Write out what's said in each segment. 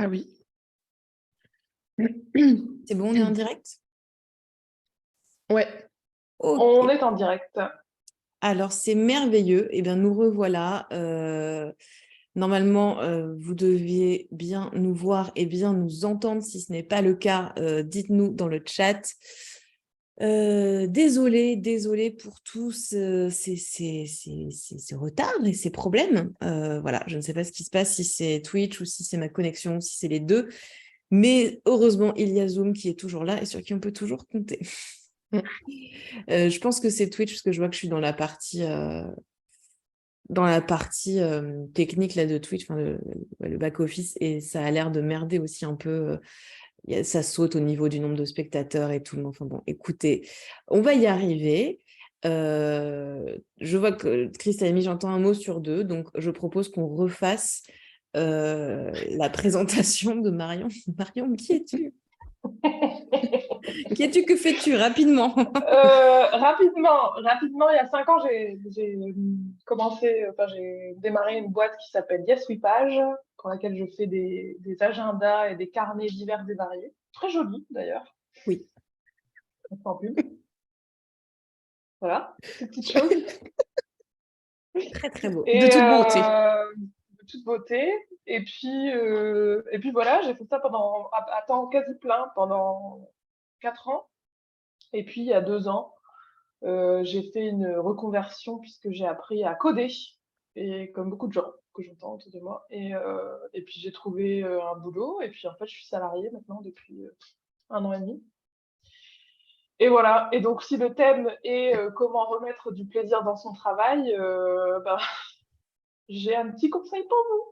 Ah oui. C'est bon, on est en direct? Ouais, Ok. On est en direct. Alors, c'est merveilleux. Eh bien, nous revoilà. Normalement, vous deviez bien nous voir et bien nous entendre. Si ce n'est pas le cas, dites-nous dans le chat. Désolée pour tous ces retards et ces problèmes. Voilà, je ne sais pas ce qui se passe, si c'est Twitch ou si c'est ma connexion, si c'est les deux. Mais heureusement, il y a Zoom qui est toujours là et sur qui on peut toujours compter. Je pense que c'est Twitch parce que je vois que je suis dans la partie technique là, de Twitch, enfin, le back-office, et ça a l'air de merder aussi un peu. Ça saute au niveau du nombre de spectateurs et tout. Enfin bon, écoutez, on va y arriver. Je vois que Christ a mis j'entends un mot sur deux, donc je propose qu'on refasse la présentation de Marion. Marion, qui es-tu? Qui es-tu? Que fais-tu? Rapidement. Rapidement, il y a 5 ans, j'ai démarré une boîte qui s'appelle Yes We Page, pour laquelle je fais des agendas et des carnets divers et variés. Très jolis, d'ailleurs. Oui. En pub. Voilà, ces petites choses. Très, très beau. de toute beauté. De toute beauté. Et puis voilà, j'ai fait ça à temps quasi plein pendant 4 ans. Et puis, il y a 2 ans, j'ai fait une reconversion puisque j'ai appris à coder, et comme beaucoup de gens que j'entends autour de moi. Et puis, j'ai trouvé un boulot. Et puis, en fait, je suis salariée maintenant depuis 1 an et demi. Et voilà. Et donc, si le thème est comment remettre du plaisir dans son travail, j'ai un petit conseil pour vous.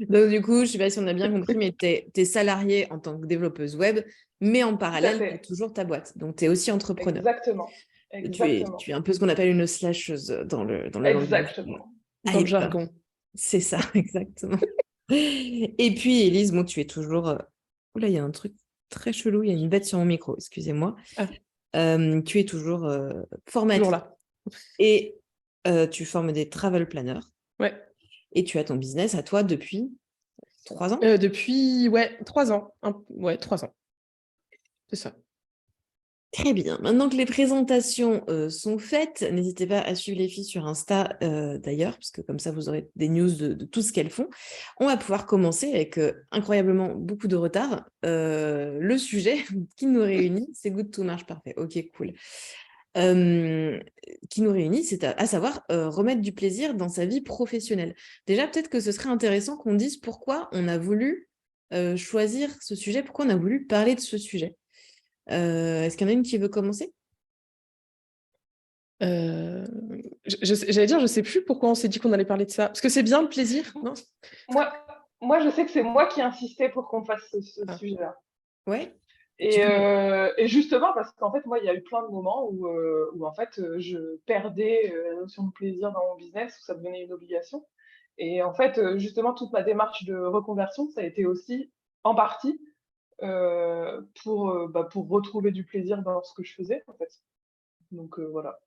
Donc, du coup, je ne sais pas si on a bien compris, mais tu es salariée en tant que développeuse web, mais en parallèle, tu as toujours ta boîte. Donc, tu es aussi entrepreneur. Exactement. Tu es un peu ce qu'on appelle une slasheuse dans le langage. Exactement. Dans le jargon. C'est ça, exactement. Et puis, Élise, bon, tu es toujours... Oula, il y a un truc très chelou, il y a une bête sur mon micro, excusez-moi. Tu es toujours formatrice. Toujours là. Et tu formes des travel planners. Ouais. Et tu as ton business à toi depuis 3 ans? Depuis, 3 ans. 3 ans. C'est ça. Très bien. Maintenant que les présentations sont faites, n'hésitez pas à suivre les filles sur Insta d'ailleurs, parce que comme ça, vous aurez des news de tout ce qu'elles font. On va pouvoir commencer avec incroyablement beaucoup de retard. Le sujet qui nous réunit, c'est Good to marche parfait. Ok, cool. Qui nous réunit, c'est à savoir remettre du plaisir dans sa vie professionnelle. Déjà, peut-être que ce serait intéressant qu'on dise pourquoi on a voulu choisir ce sujet, pourquoi on a voulu parler de ce sujet. Est-ce qu'il y en a une qui veut commencer? J'allais dire, je sais plus pourquoi on s'est dit qu'on allait parler de ça. Parce que c'est bien le plaisir, non? Moi, je sais que c'est moi qui insistais pour qu'on fasse ce sujet-là. Ouais. Et justement, parce qu'en fait, moi, il y a eu plein de moments où en fait, je perdais la notion de plaisir dans mon business, où ça devenait une obligation. Et en fait, justement, toute ma démarche de reconversion, ça a été aussi, en partie, pour retrouver du plaisir dans ce que je faisais, en fait. Donc, voilà.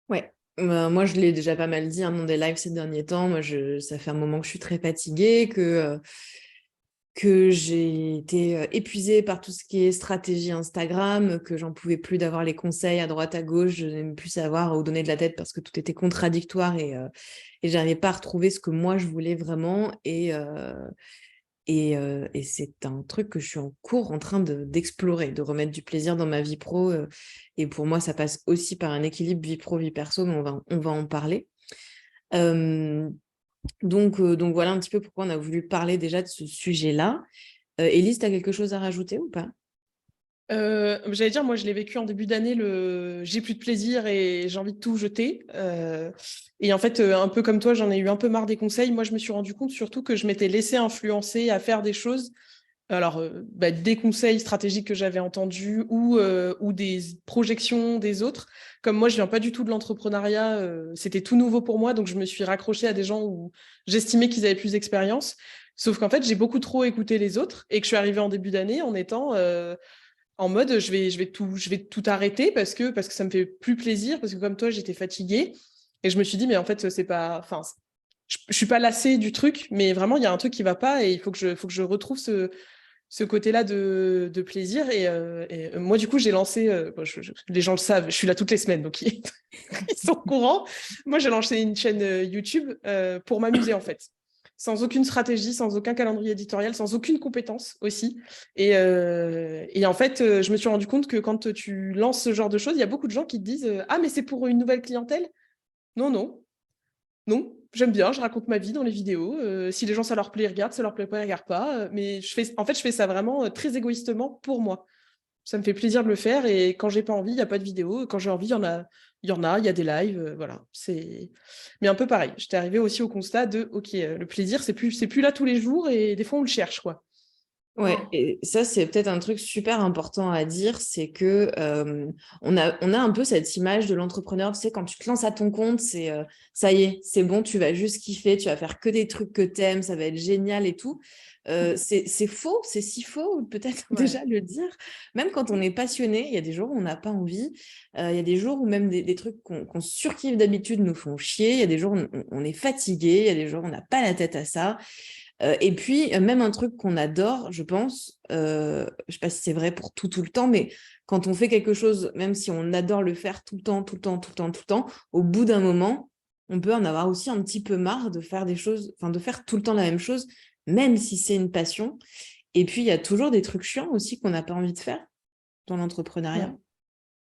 Ouais. Moi, je l'ai déjà pas mal dit dans des lives ces derniers temps. Moi, ça fait un moment que je suis très fatiguée, que j'ai été épuisée par tout ce qui est stratégie Instagram, que j'en pouvais plus d'avoir les conseils à droite, à gauche, je n'aimais plus savoir où donner de la tête parce que tout était contradictoire et j'arrivais pas à retrouver ce que moi je voulais vraiment. Et c'est un truc que je suis en cours en train d'explorer, de remettre du plaisir dans ma vie pro. Et pour moi, ça passe aussi par un équilibre vie pro, vie perso, mais on va en parler. Donc voilà un petit peu pourquoi on a voulu parler déjà de ce sujet-là. Élise, tu as quelque chose à rajouter ou pas? J'allais dire, moi, je l'ai vécu en début d'année, j'ai plus de plaisir et j'ai envie de tout jeter. Et en fait, un peu comme toi, j'en ai eu un peu marre des conseils. Moi, je me suis rendu compte surtout que je m'étais laissée influencer à faire des choses. Alors, des conseils stratégiques que j'avais entendus ou des projections des autres. Comme moi, je viens pas du tout de l'entrepreneuriat, c'était tout nouveau pour moi, donc je me suis raccrochée à des gens où j'estimais qu'ils avaient plus d'expérience. Sauf qu'en fait, j'ai beaucoup trop écouté les autres et que je suis arrivée en début d'année en étant en mode je vais tout arrêter parce que ça me fait plus plaisir, parce que comme toi, j'étais fatiguée. Et je me suis dit, mais en fait, c'est pas. Enfin, je suis pas lassée du truc, mais vraiment, il y a un truc qui va pas et il faut que je retrouve ce côté-là de plaisir. Et moi, du coup, j'ai lancé, bon, les gens le savent, je suis là toutes les semaines, donc ils sont au courant. Moi, j'ai lancé une chaîne YouTube pour m'amuser, en fait. Sans aucune stratégie, sans aucun calendrier éditorial, sans aucune compétence aussi. Et en fait, je me suis rendu compte que quand tu lances ce genre de choses, il y a beaucoup de gens qui te disent ah, mais c'est pour une nouvelle clientèle? Non, non, non. J'aime bien, je raconte ma vie dans les vidéos. Si les gens, ça leur plaît, ils regardent. Ça leur plaît pas, ils regardent pas. Mais en fait, je fais ça vraiment très égoïstement pour moi. Ça me fait plaisir de le faire. Et quand j'ai pas envie, il n'y a pas de vidéo. Quand j'ai envie, il y a des lives. Voilà. Mais un peu pareil. J'étais arrivée aussi au constat de, OK, le plaisir, c'est plus là tous les jours. Et des fois, on le cherche, quoi. Ouais, et ça, c'est peut-être un truc super important à dire, c'est que on a un peu cette image de l'entrepreneur, tu sais, quand tu te lances à ton compte, c'est ça y est, c'est bon, tu vas juste kiffer, tu vas faire que des trucs que t'aimes, ça va être génial et tout. C'est faux, c'est si faux, peut-être déjà le dire. Même quand on est passionné, il y a des jours où on n'a pas envie, il y a des jours où même des trucs qu'on surkiffe d'habitude nous font chier, il y a des jours où on est fatigué, il y a des jours où on n'a pas la tête à ça. Et puis, même un truc qu'on adore, je pense, je ne sais pas si c'est vrai pour tout le temps, mais quand on fait quelque chose, même si on adore le faire tout le temps, tout le temps, tout le temps, tout le temps, au bout d'un moment, on peut en avoir aussi un petit peu marre de faire des choses, enfin de faire tout le temps la même chose, même si c'est une passion. Et puis, il y a toujours des trucs chiants aussi qu'on n'a pas envie de faire dans l'entrepreneuriat. Ouais.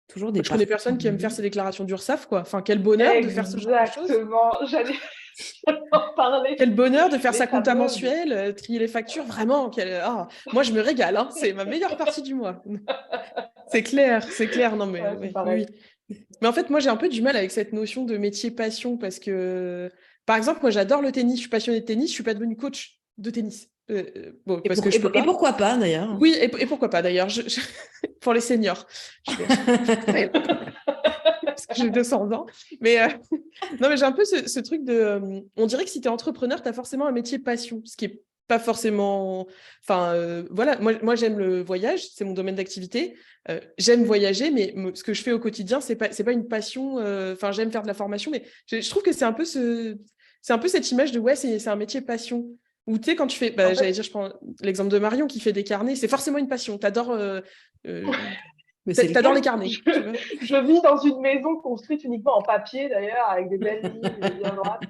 Toujours des Je connais parties. personne qui aime faire ses déclarations d'URSSAF, quoi. Enfin, quel bonheur de faire ce genre de choses. Exactement, j'allais en parler. Quel bonheur de faire Les sa compta fameuses. mensuelle, trier les factures, vraiment. Moi, je me régale, hein. C'est ma meilleure partie du mois. C'est clair. Non, mais Ouais, c'est oui, pareil. oui. Mais en fait, moi, j'ai un peu du mal avec cette notion de métier passion parce que, par exemple, moi, j'adore le tennis, je suis passionnée de tennis, je suis pas devenue coach de tennis. Bon, Et, parce que je peux et pas. pourquoi pas, d'ailleurs? Oui, et pourquoi pas d'ailleurs, pour les seniors. Parce que j'ai 200 ans. Mais non, mais j'ai un peu ce truc de. On dirait que si tu es entrepreneur, tu as forcément un métier passion, ce qui est pas forcément. Enfin, voilà, moi j'aime le voyage, c'est mon domaine d'activité. J'aime voyager, mais ce que je fais au quotidien, c'est pas une passion. Enfin, j'aime faire de la formation, mais je trouve que c'est un peu cette image de ouais, c'est un métier passion. Ou tu sais, quand tu fais, En j'allais fait, dire, je prends l'exemple de Marion qui fait des carnets, c'est forcément une passion. Mais c'est le cas. T'adores les carnets, tu vois. je vis dans une maison construite uniquement en papier, d'ailleurs, avec des belles lignes bien droites.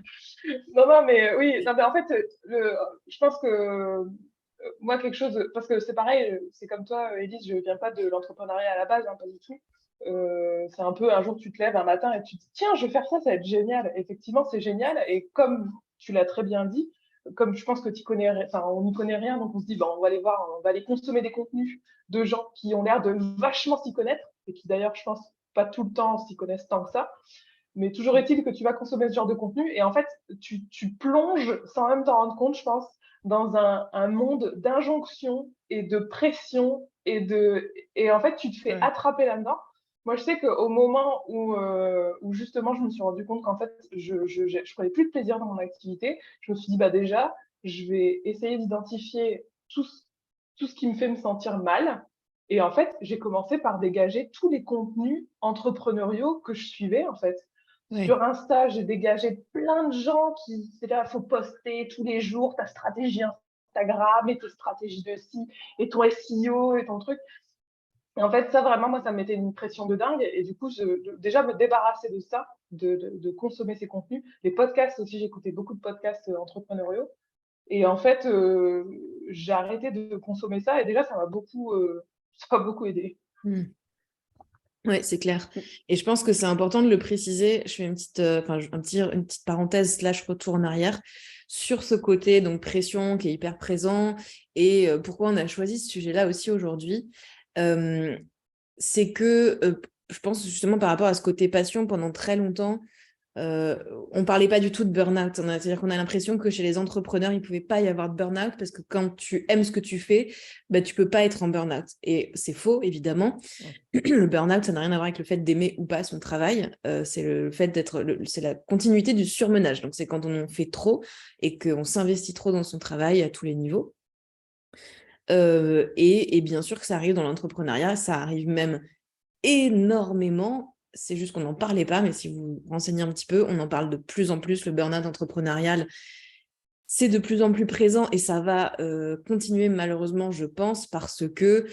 Non, non, mais oui, non, mais en fait, je pense que moi, quelque chose, parce que c'est pareil, c'est comme toi, Élise, je viens pas de l'entrepreneuriat à la base, hein, pas du tout. C'est un peu un jour, tu te lèves un matin et tu te dis, tiens, je vais faire ça, ça va être génial. Effectivement, c'est génial. Et comme tu l'as très bien dit, comme je pense que tu connais, enfin, on n'y connaît rien, donc on se dit, bah, on va aller voir, on va aller consommer des contenus de gens qui ont l'air de vachement s'y connaître et qui d'ailleurs, je pense, pas tout le temps s'y connaissent tant que ça. Mais toujours est-il que tu vas consommer ce genre de contenu et en fait, tu plonges sans même t'en rendre compte, je pense, dans un monde d'injonction et de pression et en fait, tu te fais Ouais. attraper là-dedans. Moi, je sais qu'au moment où justement, je me suis rendu compte qu'en fait, je prenais plus de plaisir dans mon activité, je me suis dit, bah déjà, je vais essayer d'identifier tout ce qui me fait me sentir mal. Et en fait, j'ai commencé par dégager tous les contenus entrepreneuriaux que je suivais, en fait. Ouais. Sur Insta, j'ai dégagé plein de gens qui, c'est là, il faut poster tous les jours ta stratégie Instagram et tes stratégies de ci, et ton SEO et ton truc. Et en fait, ça, vraiment, moi, ça me mettait une pression de dingue. Et du coup, déjà, me débarrasser de ça, de consommer ces contenus. Les podcasts aussi, j'écoutais beaucoup de podcasts entrepreneuriaux. Et en fait, j'ai arrêté de consommer ça. Et déjà, ça m'a beaucoup aidé. Hmm. Oui, c'est clair. Et je pense que c'est important de le préciser. Je fais une petite parenthèse / retour en arrière sur ce côté donc pression qui est hyper présent et pourquoi on a choisi ce sujet-là aussi aujourd'hui. C'est que je pense justement par rapport à ce côté passion pendant très longtemps, on ne parlait pas du tout de burn-out. C'est-à-dire qu'on a l'impression que chez les entrepreneurs, il ne pouvait pas y avoir de burn-out parce que quand tu aimes ce que tu fais, bah, tu ne peux pas être en burn-out. Et c'est faux, évidemment. Le burn-out, ça n'a rien à voir avec le fait d'aimer ou pas son travail. C'est le fait c'est la continuité du surmenage. Donc, c'est quand on en fait trop et qu'on s'investit trop dans son travail à tous les niveaux. Et bien sûr que ça arrive dans l'entrepreneuriat, ça arrive même énormément c'est juste qu'on n'en parlait pas, mais si vous vous renseignez un petit peu, on en parle de plus en plus, le burn-out entrepreneurial, c'est de plus en plus présent et ça va continuer malheureusement, je pense, parce que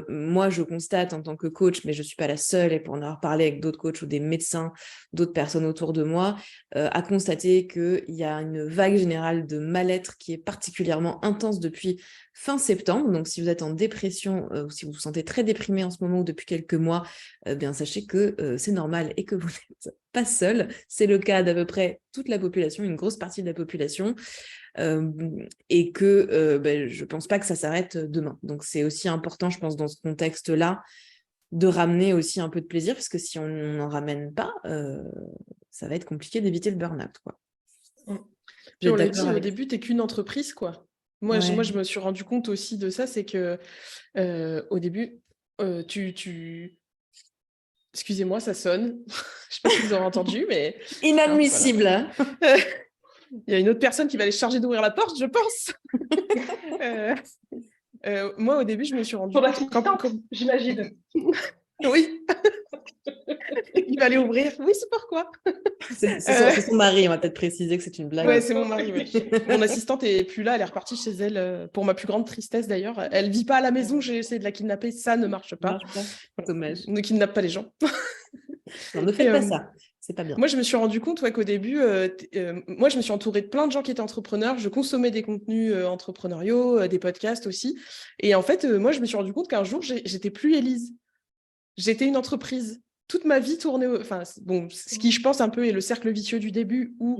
moi, je constate en tant que coach, mais je ne suis pas la seule, et pour en avoir parlé avec d'autres coachs ou des médecins, d'autres personnes autour de moi, à constater qu'il y a une vague générale de mal-être qui est particulièrement intense depuis fin septembre. Donc, si vous êtes en dépression ou si vous vous sentez très déprimé en ce moment ou depuis quelques mois, bien sachez que c'est normal et que vous n'êtes pas seul. C'est le cas d'à peu près toute la population, une grosse partie de la population. Et que je ne pense pas que ça s'arrête demain. Donc, c'est aussi important, je pense, dans ce contexte-là, de ramener aussi un peu de plaisir, parce que si on n'en ramène pas, ça va être compliqué d'éviter le burn-out, quoi. Puis on l'a dit, au début, tu n'es qu'une entreprise, quoi. Moi, Ouais. je me suis rendu compte aussi de ça, c'est que au début, excusez-moi, ça sonne. Je ne sais pas si vous aurez entendu, mais... Inadmissible. Hein, voilà. Il y a une autre personne qui va aller charger d'ouvrir la porte, je pense. Moi, au début, je me suis rendu compte... j'imagine. Oui. Il va aller ouvrir. Oui, c'est pourquoi. C'est son mari, on va peut-être préciser que c'est une blague. Ouais, c'est mon mari. Ouais. Mon assistante est plus là, elle est repartie chez elle, pour ma plus grande tristesse d'ailleurs. Elle vit pas à la maison, j'ai essayé de la kidnapper, ça ne marche pas. Dommage. Ne kidnappe pas les gens. Non, ne faites pas ça. C'est pas bien. Moi, je me suis rendu compte qu'au début, moi, je me suis entourée de plein de gens qui étaient entrepreneurs. Je consommais des contenus entrepreneuriaux, des podcasts aussi. Et en fait, moi, je me suis rendu compte qu'un jour, j'étais plus Élise. J'étais une entreprise. Toute ma vie tournait... Enfin, bon, ce qui, je pense, un peu est le cercle vicieux du début où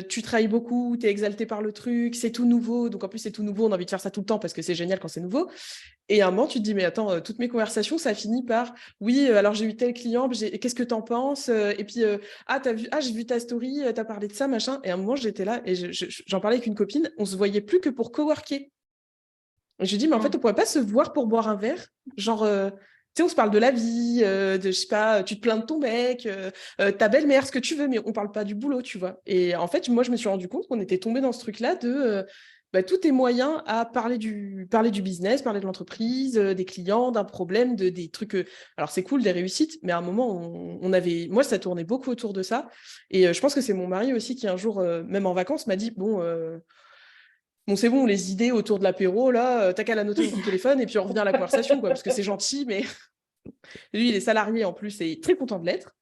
tu travailles beaucoup, tu es exalté par le truc, c'est tout nouveau. Donc, en plus, c'est tout nouveau, on a envie de faire ça tout le temps parce que c'est génial quand c'est nouveau. Et à un moment, tu te dis, mais attends, toutes mes conversations, ça finit par, oui, alors j'ai eu tel client, qu'est-ce que t'en penses? Et puis, j'ai vu ta story, t'as parlé de ça, machin. Et à un moment, j'étais là et j'en parlais avec une copine, on se voyait plus que pour coworker. Et je lui dis, mais en fait, on pourrait pas se voir pour boire un verre? Genre, tu sais, on se parle de la vie, je sais pas, tu te plains de ton mec, ta belle-mère, ce que tu veux, mais on parle pas du boulot, tu vois. Et en fait, moi, je me suis rendu compte qu'on était tombé dans ce truc-là de... tout est moyen à parler du business, parler de l'entreprise, des clients, d'un problème, des trucs. Alors, c'est cool, des réussites, mais à un moment, on avait. Moi, ça tournait beaucoup autour de ça. Et je pense que c'est mon mari aussi qui, un jour, même en vacances, m'a dit bon, c'est bon, les idées autour de l'apéro, là, t'as qu'à la noter dans ton téléphone et puis on revient à la conversation, quoi, parce que c'est gentil, mais lui, il est salarié en plus et très content de l'être.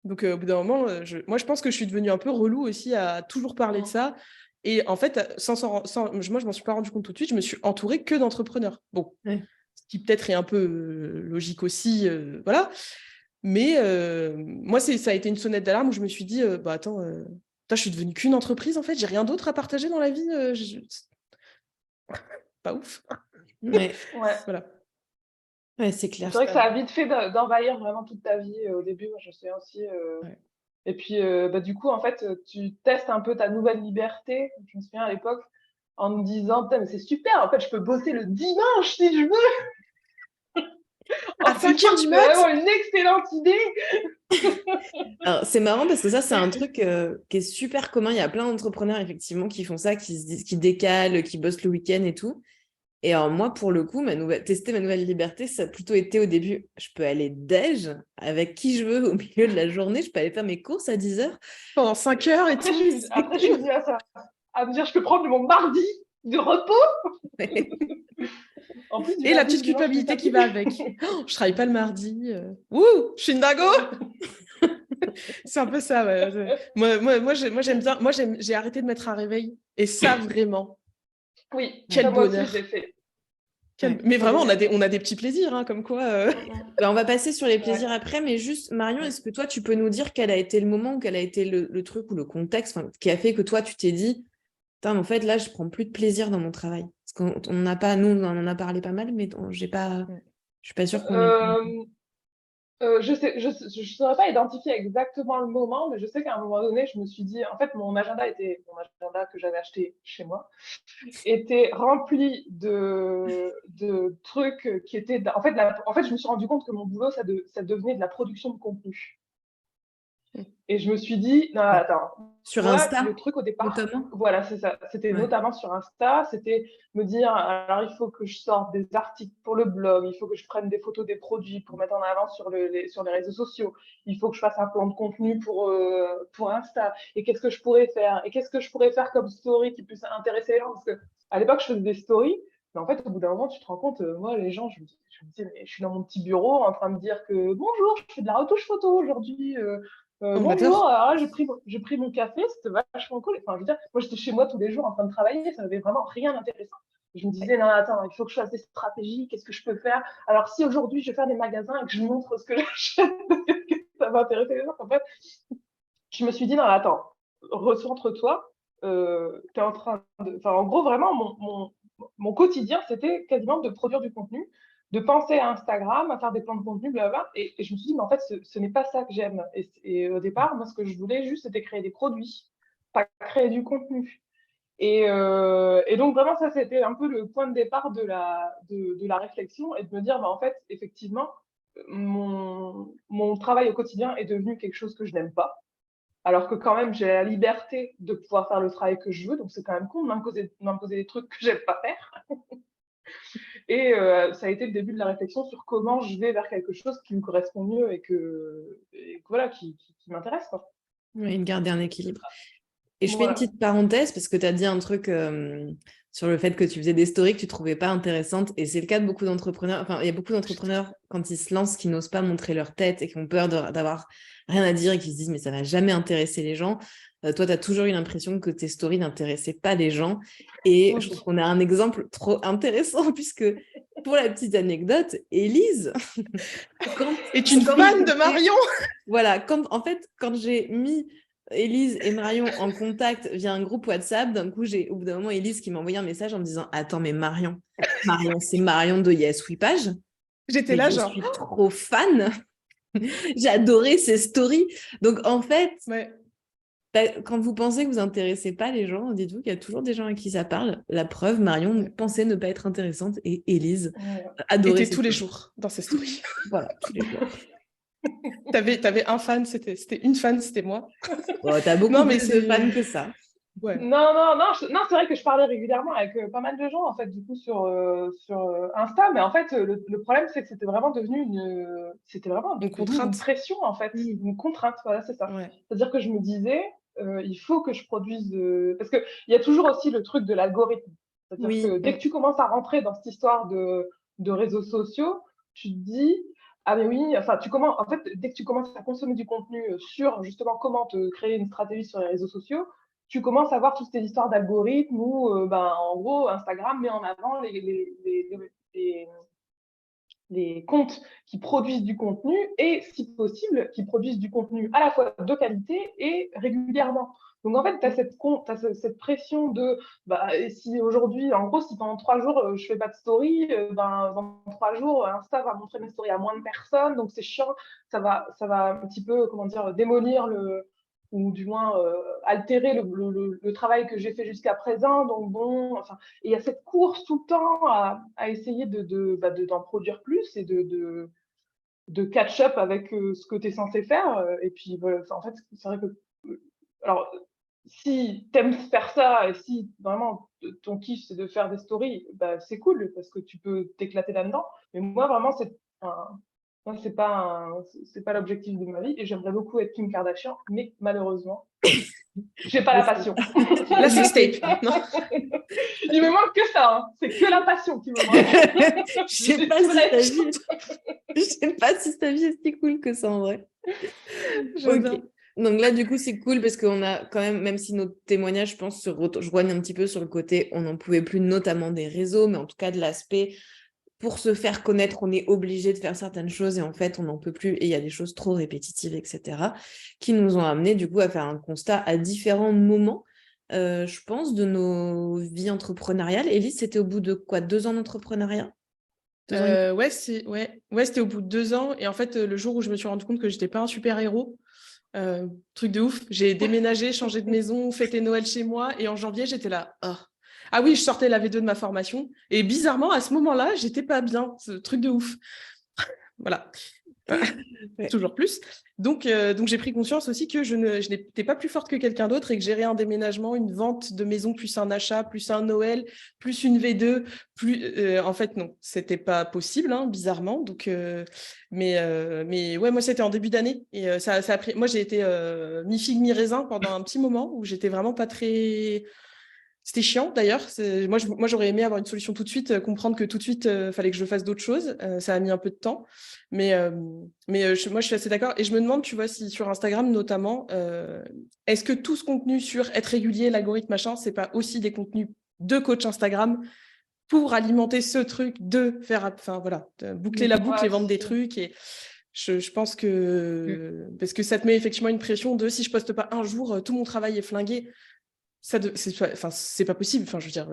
Donc, au bout d'un moment, moi, je pense que je suis devenue un peu relou aussi à toujours parler de ça. Et en fait, moi, je m'en suis pas rendu compte tout de suite. Je me suis entourée que d'entrepreneurs. Bon, ce qui peut-être est un peu logique aussi, voilà. Mais moi, ça a été une sonnette d'alarme où je me suis dit, attends, je suis devenue qu'une entreprise, en fait. J'ai rien d'autre à partager dans la vie. Pas ouf. Ouais. Voilà. Ouais, c'est clair. C'est vrai que ça a vite fait d'envahir vraiment toute ta vie au début. Moi, je sais aussi. Ouais. Et puis, du coup, en fait, tu testes un peu ta nouvelle liberté. Je me souviens à l'époque en me disant, mais c'est super. En fait, je peux bosser le dimanche si je veux. À 5h du mat'. C'est vraiment une excellente idée. Alors, c'est marrant parce que ça, c'est un truc qui est super commun. Il y a plein d'entrepreneurs, effectivement, qui font ça, qui décalent, qui bossent le week-end et tout. Et alors, moi, pour le coup, tester ma nouvelle liberté, ça a plutôt été au début, je peux aller déj avec qui je veux au milieu de la journée. Je peux aller faire mes courses à 10h. Pendant 5 heures et tout. Après, je suis venue à me dire, je peux prendre mon mardi de repos. En plus, et la petite culpabilité qui va avec. Je travaille pas le mardi. Wouh, je suis une dingo. C'est un peu ça. Ouais. Moi, j'aime bien. Moi, j'ai arrêté de mettre un réveil. Et ça, vraiment. Oui, quel bonheur. Moi aussi, j'ai fait. Mais vraiment, on a des petits plaisirs, hein, comme quoi. On va passer sur les plaisirs après, mais juste, Marion, est-ce que toi, tu peux nous dire quel a été le moment ou quel a été le truc ou le contexte qui a fait que toi, tu t'es dit, en fait, là, je prends plus de plaisir dans mon travail. Parce qu'on n'a pas, nous, on en a parlé pas mal, mais je suis pas sûre qu'on je saurais pas identifier exactement le moment, mais je sais qu'à un moment donné, je me suis dit, en fait, mon agenda que j'avais acheté chez moi était rempli de trucs qui étaient, en fait, je me suis rendu compte que mon boulot, ça devenait de la production de contenu. Et je me suis dit, non, attends, Sur moi, Insta, le truc au départ, notamment. voilà, c'est ça. C'était notamment sur Insta, c'était me dire, alors il faut que je sorte des articles pour le blog, il faut que je prenne des photos des produits pour mettre en avant sur sur les réseaux sociaux, il faut que je fasse un plan de contenu pour Insta. Et qu'est-ce que je pourrais faire? Et qu'est-ce que je pourrais faire comme story qui puisse intéresser les gens? Parce que à l'époque, je faisais des stories, mais en fait, au bout d'un moment, tu te rends compte, moi, les gens, je me disais, mais je suis dans mon petit bureau en train de dire que bonjour, je fais de la retouche photo aujourd'hui. On Bonjour, adore. alors là, j'ai pris mon café, c'était vachement cool. Enfin, je veux dire, moi, j'étais chez moi tous les jours en train de travailler, ça n'avait vraiment rien d'intéressant. Je me disais, non, attends, il faut que je fasse des stratégies, qu'est-ce que je peux faire? Alors, si aujourd'hui, je vais faire des magasins et que je montre ce que j'achète, que ça va intéresser les gens. En fait, je me suis dit, non, attends, recentre-toi. T'es en train de... Enfin, en gros, vraiment, mon quotidien, c'était quasiment de produire du contenu, de penser à Instagram, à faire des plans de contenu, blablabla. Et je me suis dit, mais en fait, ce n'est pas ça que j'aime. Et au départ, moi, ce que je voulais juste, c'était créer des produits, pas créer du contenu. Et donc, vraiment, ça, c'était un peu le point de départ de la réflexion et de me dire, bah, en fait, effectivement, mon travail au quotidien est devenu quelque chose que je n'aime pas. Alors que quand même, j'ai la liberté de pouvoir faire le travail que je veux. Donc, c'est quand même cool de m'imposer des trucs que j'aime pas faire. Et ça a été le début de la réflexion sur comment je vais vers quelque chose qui me correspond mieux et voilà, qui m'intéresse, quoi. Oui, garder un équilibre. Et je fais une Voilà. petite parenthèse parce que tu as dit un truc sur le fait que tu faisais des stories que tu trouvais pas intéressantes. Et c'est le cas de beaucoup d'entrepreneurs. Enfin, il y a beaucoup d'entrepreneurs, quand ils se lancent, qui n'osent pas montrer leur tête et qui ont peur d'avoir rien à dire et qui se disent, mais ça va jamais intéresser les gens. Toi, tu as toujours eu l'impression que tes stories n'intéressaient pas les gens. Et je trouve qu'on a un exemple trop intéressant puisque, pour la petite anecdote, Élise est une fan de Marion. Voilà, en fait, quand j'ai mis Élise et Marion en contact via un groupe WhatsApp, d'un coup, j'ai au bout d'un moment Élise qui m'a envoyé un message en me disant, attends, mais Marion, c'est Marion de Yes We Page. J'étais Mais là, je genre. suis trop fan. J'ai adoré ses stories. Donc, en fait, Ouais. quand vous pensez que vous intéressez pas les gens, dites-vous qu'il y a toujours des gens à qui ça parle. La preuve, Marion pensait ne pas être intéressante et Élise adorait Était ses tous les stories. jours dans ses stories. Voilà, tous les jours. T'avais un fan, c'était une fan, c'était moi. Bon, t'as beaucoup Non, mais plus de c'est... fans que ça. Ouais. Non, c'est vrai que je parlais régulièrement avec pas mal de gens, en fait, du coup, sur Insta, mais en fait, le problème, c'est que c'était vraiment devenu Une contrainte. une pression, en fait, une contrainte, voilà, c'est ça. Ouais. C'est-à-dire que je me disais, il faut que je produise... Parce qu'il y a toujours aussi le truc de l'algorithme. C'est-à-dire que dès que tu commences à rentrer dans cette histoire de réseaux sociaux, tu te dis, ah mais oui, enfin, en fait, dès que tu commences à consommer du contenu sur justement comment te créer une stratégie sur les réseaux sociaux, tu commences à voir toutes ces histoires d'algorithmes où, en gros, Instagram met en avant les comptes qui produisent du contenu et, si possible, qui produisent du contenu à la fois de qualité et régulièrement. Donc, en fait, tu as cette pression de, si aujourd'hui, en gros, si pendant 3 jours, je fais pas de story, dans 3 jours, Insta va montrer mes stories à moins de personnes, donc c'est chiant, ça va un petit peu, comment dire, démolir ou du moins altérer le travail que j'ai fait jusqu'à présent. Donc bon, enfin, et il y a cette course tout le temps à essayer d'en produire plus et de catch-up avec ce que tu es censé faire. Et puis, voilà, en fait, c'est vrai que... Alors, si tu aimes faire ça et si vraiment ton kiff, c'est de faire des stories, c'est cool parce que tu peux t'éclater là-dedans. Mais moi, vraiment, c'est pas l'objectif de ma vie et j'aimerais beaucoup être Kim Kardashian, mais malheureusement, j'ai pas la passion. La sextape, non. Il me manque que ça, hein. C'est que la passion qui me manque. Je sais pas si ta vie est si cool que ça en vrai. J'adore. Ok. Donc là, du coup, c'est cool parce qu'on a quand même si nos témoignages, je pense, je rejoignent un petit peu sur le côté, on n'en pouvait plus, notamment des réseaux, mais en tout cas de l'aspect, pour se faire connaître, on est obligé de faire certaines choses et en fait, on n'en peut plus et il y a des choses trop répétitives, etc., qui nous ont amené du coup à faire un constat à différents moments, je pense, de nos vies entrepreneuriales. Élise, c'était au bout de quoi, 2 ans d'entrepreneuriat? C'était au bout de 2 ans. Et en fait, le jour où je me suis rendu compte que j'étais pas un super-héros, truc de ouf, j'ai déménagé, changé de maison, fêté Noël chez moi. Et en janvier, j'étais là. Oh. Ah oui, je sortais la V2 de ma formation. Et bizarrement, à ce moment-là, j'étais pas bien. Ce truc de ouf. Voilà. Toujours plus. Donc j'ai pris conscience aussi que je n'étais pas plus forte que quelqu'un d'autre et que gérer un déménagement, une vente de maison, plus un achat, plus un Noël, plus une V2, en fait, non, c'était pas possible, hein, bizarrement. Donc, mais ouais, moi, c'était en début d'année. Et ça a pris... Moi, j'ai été mi-figue, mi-raisin pendant un petit moment où j'étais vraiment pas très... C'était chiant d'ailleurs. Moi, j'aurais aimé avoir une solution tout de suite, comprendre que tout de suite, fallait que je fasse d'autres choses. Ça a mis un peu de temps. Mais moi, je suis assez d'accord. Et je me demande, tu vois, si sur Instagram notamment, est-ce que tout ce contenu sur être régulier, l'algorithme, machin, c'est pas aussi des contenus de coach Instagram pour alimenter ce truc de faire, enfin voilà, de boucler la boucle et vendre des trucs. Et je pense que, parce que ça te met effectivement une pression de si je poste pas un jour, tout mon travail est flingué. C'est pas possible. Enfin, je veux dire,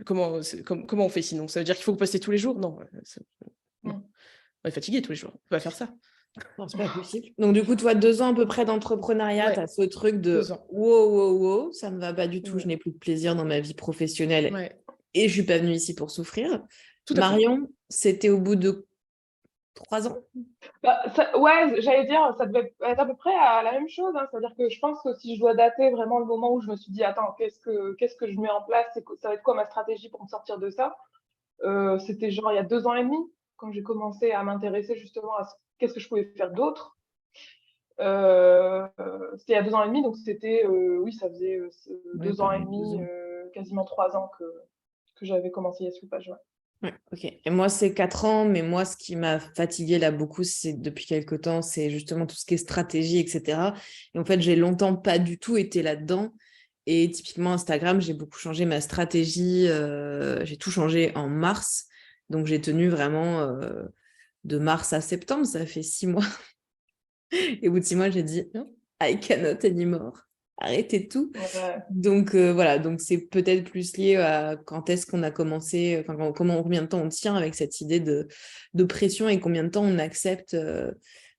comment on fait sinon? Ça veut dire qu'il faut poster tous les jours? Non, non. On est fatigué tous les jours. On peut pas faire ça. Non, c'est pas possible. Donc, du coup, toi, 2 ans à peu près d'entrepreneuriat, Ouais. tu as ce truc de 2 ans. wow, ça ne va pas du tout, Ouais. je n'ai plus de plaisir dans ma vie professionnelle Ouais. et je suis pas venue ici pour souffrir. Tout à fait. Marion, c'était au bout de 3 ans? Bah, ouais, j'allais dire, ça devait être à peu près à la même chose, hein. C'est-à-dire que je pense que si je dois dater vraiment le moment où je me suis dit, attends, qu'est-ce que je mets en place, ça va être quoi ma stratégie pour me sortir de ça? C'était genre il y a 2 ans et demi, quand j'ai commencé à m'intéresser justement à qu'est-ce que je pouvais faire d'autre. C'était il y a 2 ans et demi, donc c'était, oui, ça faisait Ouais, 2 ans et demi, 2 ans. quasiment 3 ans que j'avais commencé Yes Page. Ouais. Ouais, ok. Et moi, c'est 4 ans, mais moi, ce qui m'a fatiguée là beaucoup, c'est depuis quelques temps, c'est justement tout ce qui est stratégie, etc. Et en fait, j'ai longtemps pas du tout été là-dedans. Et typiquement, Instagram, j'ai beaucoup changé ma stratégie. J'ai tout changé en mars. Donc, j'ai tenu vraiment de mars à septembre. Ça fait 6 mois. Et au bout de 6 mois, j'ai dit, I cannot anymore. Arrêtez tout. Ouais. Donc voilà, donc c'est peut-être plus lié à quand est-ce qu'on a commencé, enfin combien de temps on tient avec cette idée de pression et combien de temps on accepte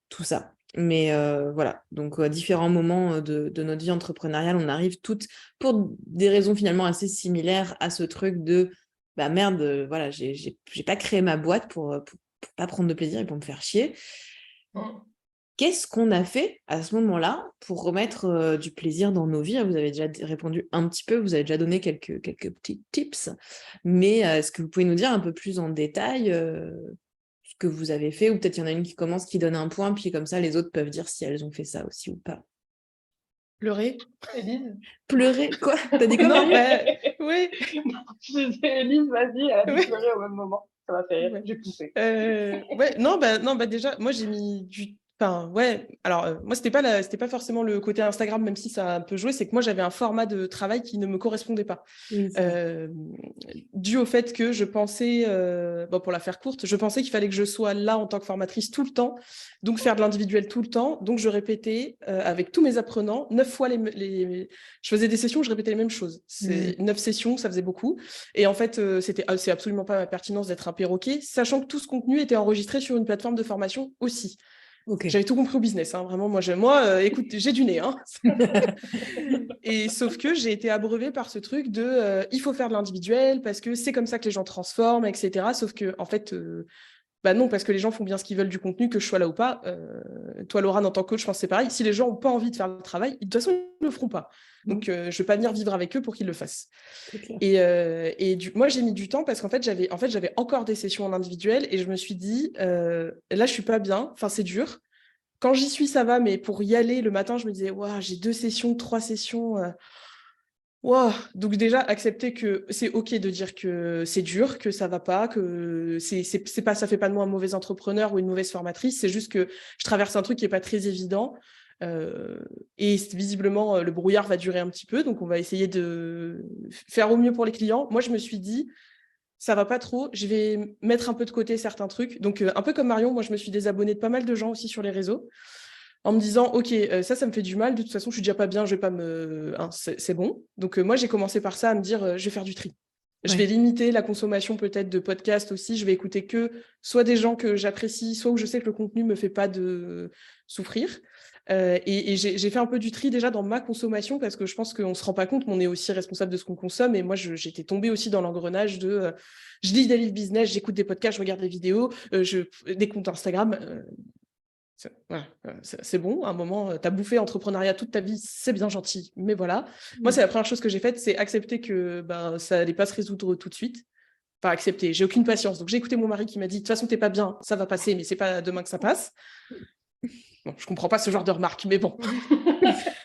tout ça. Mais voilà, donc à différents moments de notre vie entrepreneuriale, on arrive toutes pour des raisons finalement assez similaires à ce truc de bah merde, voilà, j'ai pas créé ma boîte pour pas prendre de plaisir et pour me faire chier. Qu'est-ce qu'on a fait à ce moment-là pour remettre du plaisir dans nos vies? Vous avez déjà répondu un petit peu, vous avez déjà donné quelques petits tips, mais est-ce que vous pouvez nous dire un peu plus en détail ce que vous avez fait? Ou peut-être il y en a une qui commence, qui donne un point, puis comme ça, les autres peuvent dire si elles ont fait ça aussi ou pas. Pleurer. Élise. Pleurer? Quoi? T'as dit quoi, Non, Marion? oui. Je disais, Élise, vas-y, elle a dû Ouais. pleurer au même moment. Ça m'a fait rire, Ouais. j'ai poussé. Ouais, non, déjà, moi j'ai mis du. Enfin, ouais, alors moi c'était pas forcément le côté Instagram, même si ça a un peu joué, c'est que moi j'avais un format de travail qui ne me correspondait pas. Oui, Dû au fait que je pensais, bon, pour la faire courte, je pensais qu'il fallait que je sois là en tant que formatrice tout le temps, donc faire de l'individuel tout le temps. Donc je répétais avec tous mes apprenants 9 fois je faisais des sessions où je répétais les mêmes choses. C'est 9 sessions, ça faisait beaucoup. Et en fait, c'est absolument pas ma pertinence d'être un perroquet, sachant que tout ce contenu était enregistré sur une plateforme de formation aussi. Ok. J'avais tout compris au business, hein, vraiment. Écoute, j'ai du nez. Hein. Et sauf que j'ai été abreuvée par ce truc de il faut faire de l'individuel parce que c'est comme ça que les gens transforment, etc. Sauf que, en fait, bah non, parce que les gens font bien ce qu'ils veulent du contenu, que je sois là ou pas. Toi, Laurent, en tant que coach, je pense que c'est pareil. Si les gens n'ont pas envie de faire le travail, de toute façon, ils ne le feront pas. Donc, je ne vais pas venir vivre avec eux pour qu'ils le fassent. Moi, j'ai mis du temps parce qu'en fait, j'avais encore des sessions en individuel et je me suis dit, là, je suis pas bien. Enfin, c'est dur. Quand j'y suis, ça va, mais pour y aller, le matin, je me disais, waouh, j'ai 2 sessions, 3 sessions. Wow. Donc déjà, accepter que c'est OK de dire que c'est dur, que ça va pas, que c'est pas, ça fait pas de moi un mauvais entrepreneur ou une mauvaise formatrice, c'est juste que je traverse un truc qui est pas très évident. Et visiblement, le brouillard va durer un petit peu, donc on va essayer de faire au mieux pour les clients. Moi, je me suis dit, ça va pas trop, je vais mettre un peu de côté certains trucs. Donc, un peu comme Marion, moi, je me suis désabonnée de pas mal de gens aussi sur les réseaux en me disant, OK, ça me fait du mal, de toute façon, je suis déjà pas bien, je vais pas me... Hein, c'est bon. Donc, moi, j'ai commencé par ça, à me dire, je vais faire du tri. Je vais limiter la consommation peut-être de podcasts aussi, je vais écouter que soit des gens que j'apprécie, soit où je sais que le contenu me fait pas de souffrir. Et j'ai fait un peu du tri déjà dans ma consommation parce que je pense qu'on se rend pas compte, mais on est aussi responsable de ce qu'on consomme. Et moi, j'étais tombée aussi dans l'engrenage de... je lis des livres business, j'écoute des podcasts, je regarde des vidéos, des comptes Instagram. Voilà, c'est bon, à un moment, tu as bouffé entrepreneuriat toute ta vie, c'est bien gentil, mais voilà. Moi, c'est la première chose que j'ai faite, c'est accepter que ça n'allait pas se résoudre tout de suite. Enfin, accepter, j'ai aucune patience. Donc, j'ai écouté mon mari qui m'a dit, de toute façon, t'es pas bien, ça va passer, mais c'est pas demain que ça passe. Bon, je comprends pas ce genre de remarques, mais bon.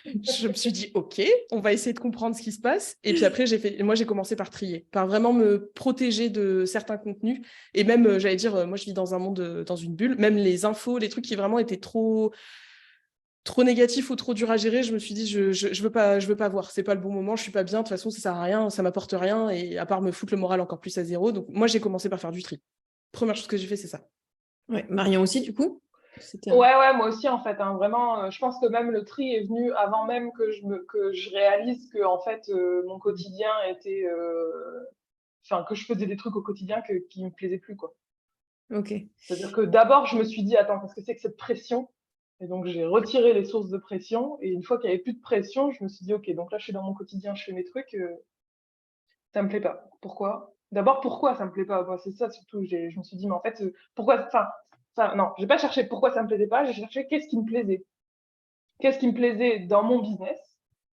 Je me suis dit, OK, on va essayer de comprendre ce qui se passe. Et puis après, moi, j'ai commencé par trier, par vraiment me protéger de certains contenus. Et même, j'allais dire, moi, je vis dans un monde, dans une bulle. Même les infos, les trucs qui vraiment étaient trop négatifs ou trop durs à gérer, je me suis dit, je veux pas voir. C'est pas le bon moment, je suis pas bien. De toute façon, ça sert à rien, ça m'apporte rien. Et à part me foutre le moral encore plus à zéro. Donc, moi, j'ai commencé par faire du tri. Première chose que j'ai fait, c'est ça. Ouais, Marion aussi, du coup? Ouais, moi aussi, en fait, hein, vraiment, je pense que même le tri est venu avant même que je réalise que, en fait, mon quotidien était, enfin, que je faisais des trucs au quotidien qui me plaisaient plus, quoi. Ok. C'est-à-dire que d'abord, je me suis dit, attends, qu'est-ce que c'est que cette pression? Et donc, j'ai retiré les sources de pression. Et une fois qu'il n'y avait plus de pression, je me suis dit, ok, donc là, je suis dans mon quotidien, je fais mes trucs, ça me plaît pas. Pourquoi? D'abord, pourquoi ça me plaît pas? Moi, c'est ça surtout. Je me suis dit, mais en fait, pourquoi? Enfin, non, j'ai pas cherché pourquoi ça me plaisait pas. J'ai cherché qu'est-ce qui me plaisait. Qu'est-ce qui me plaisait dans mon business?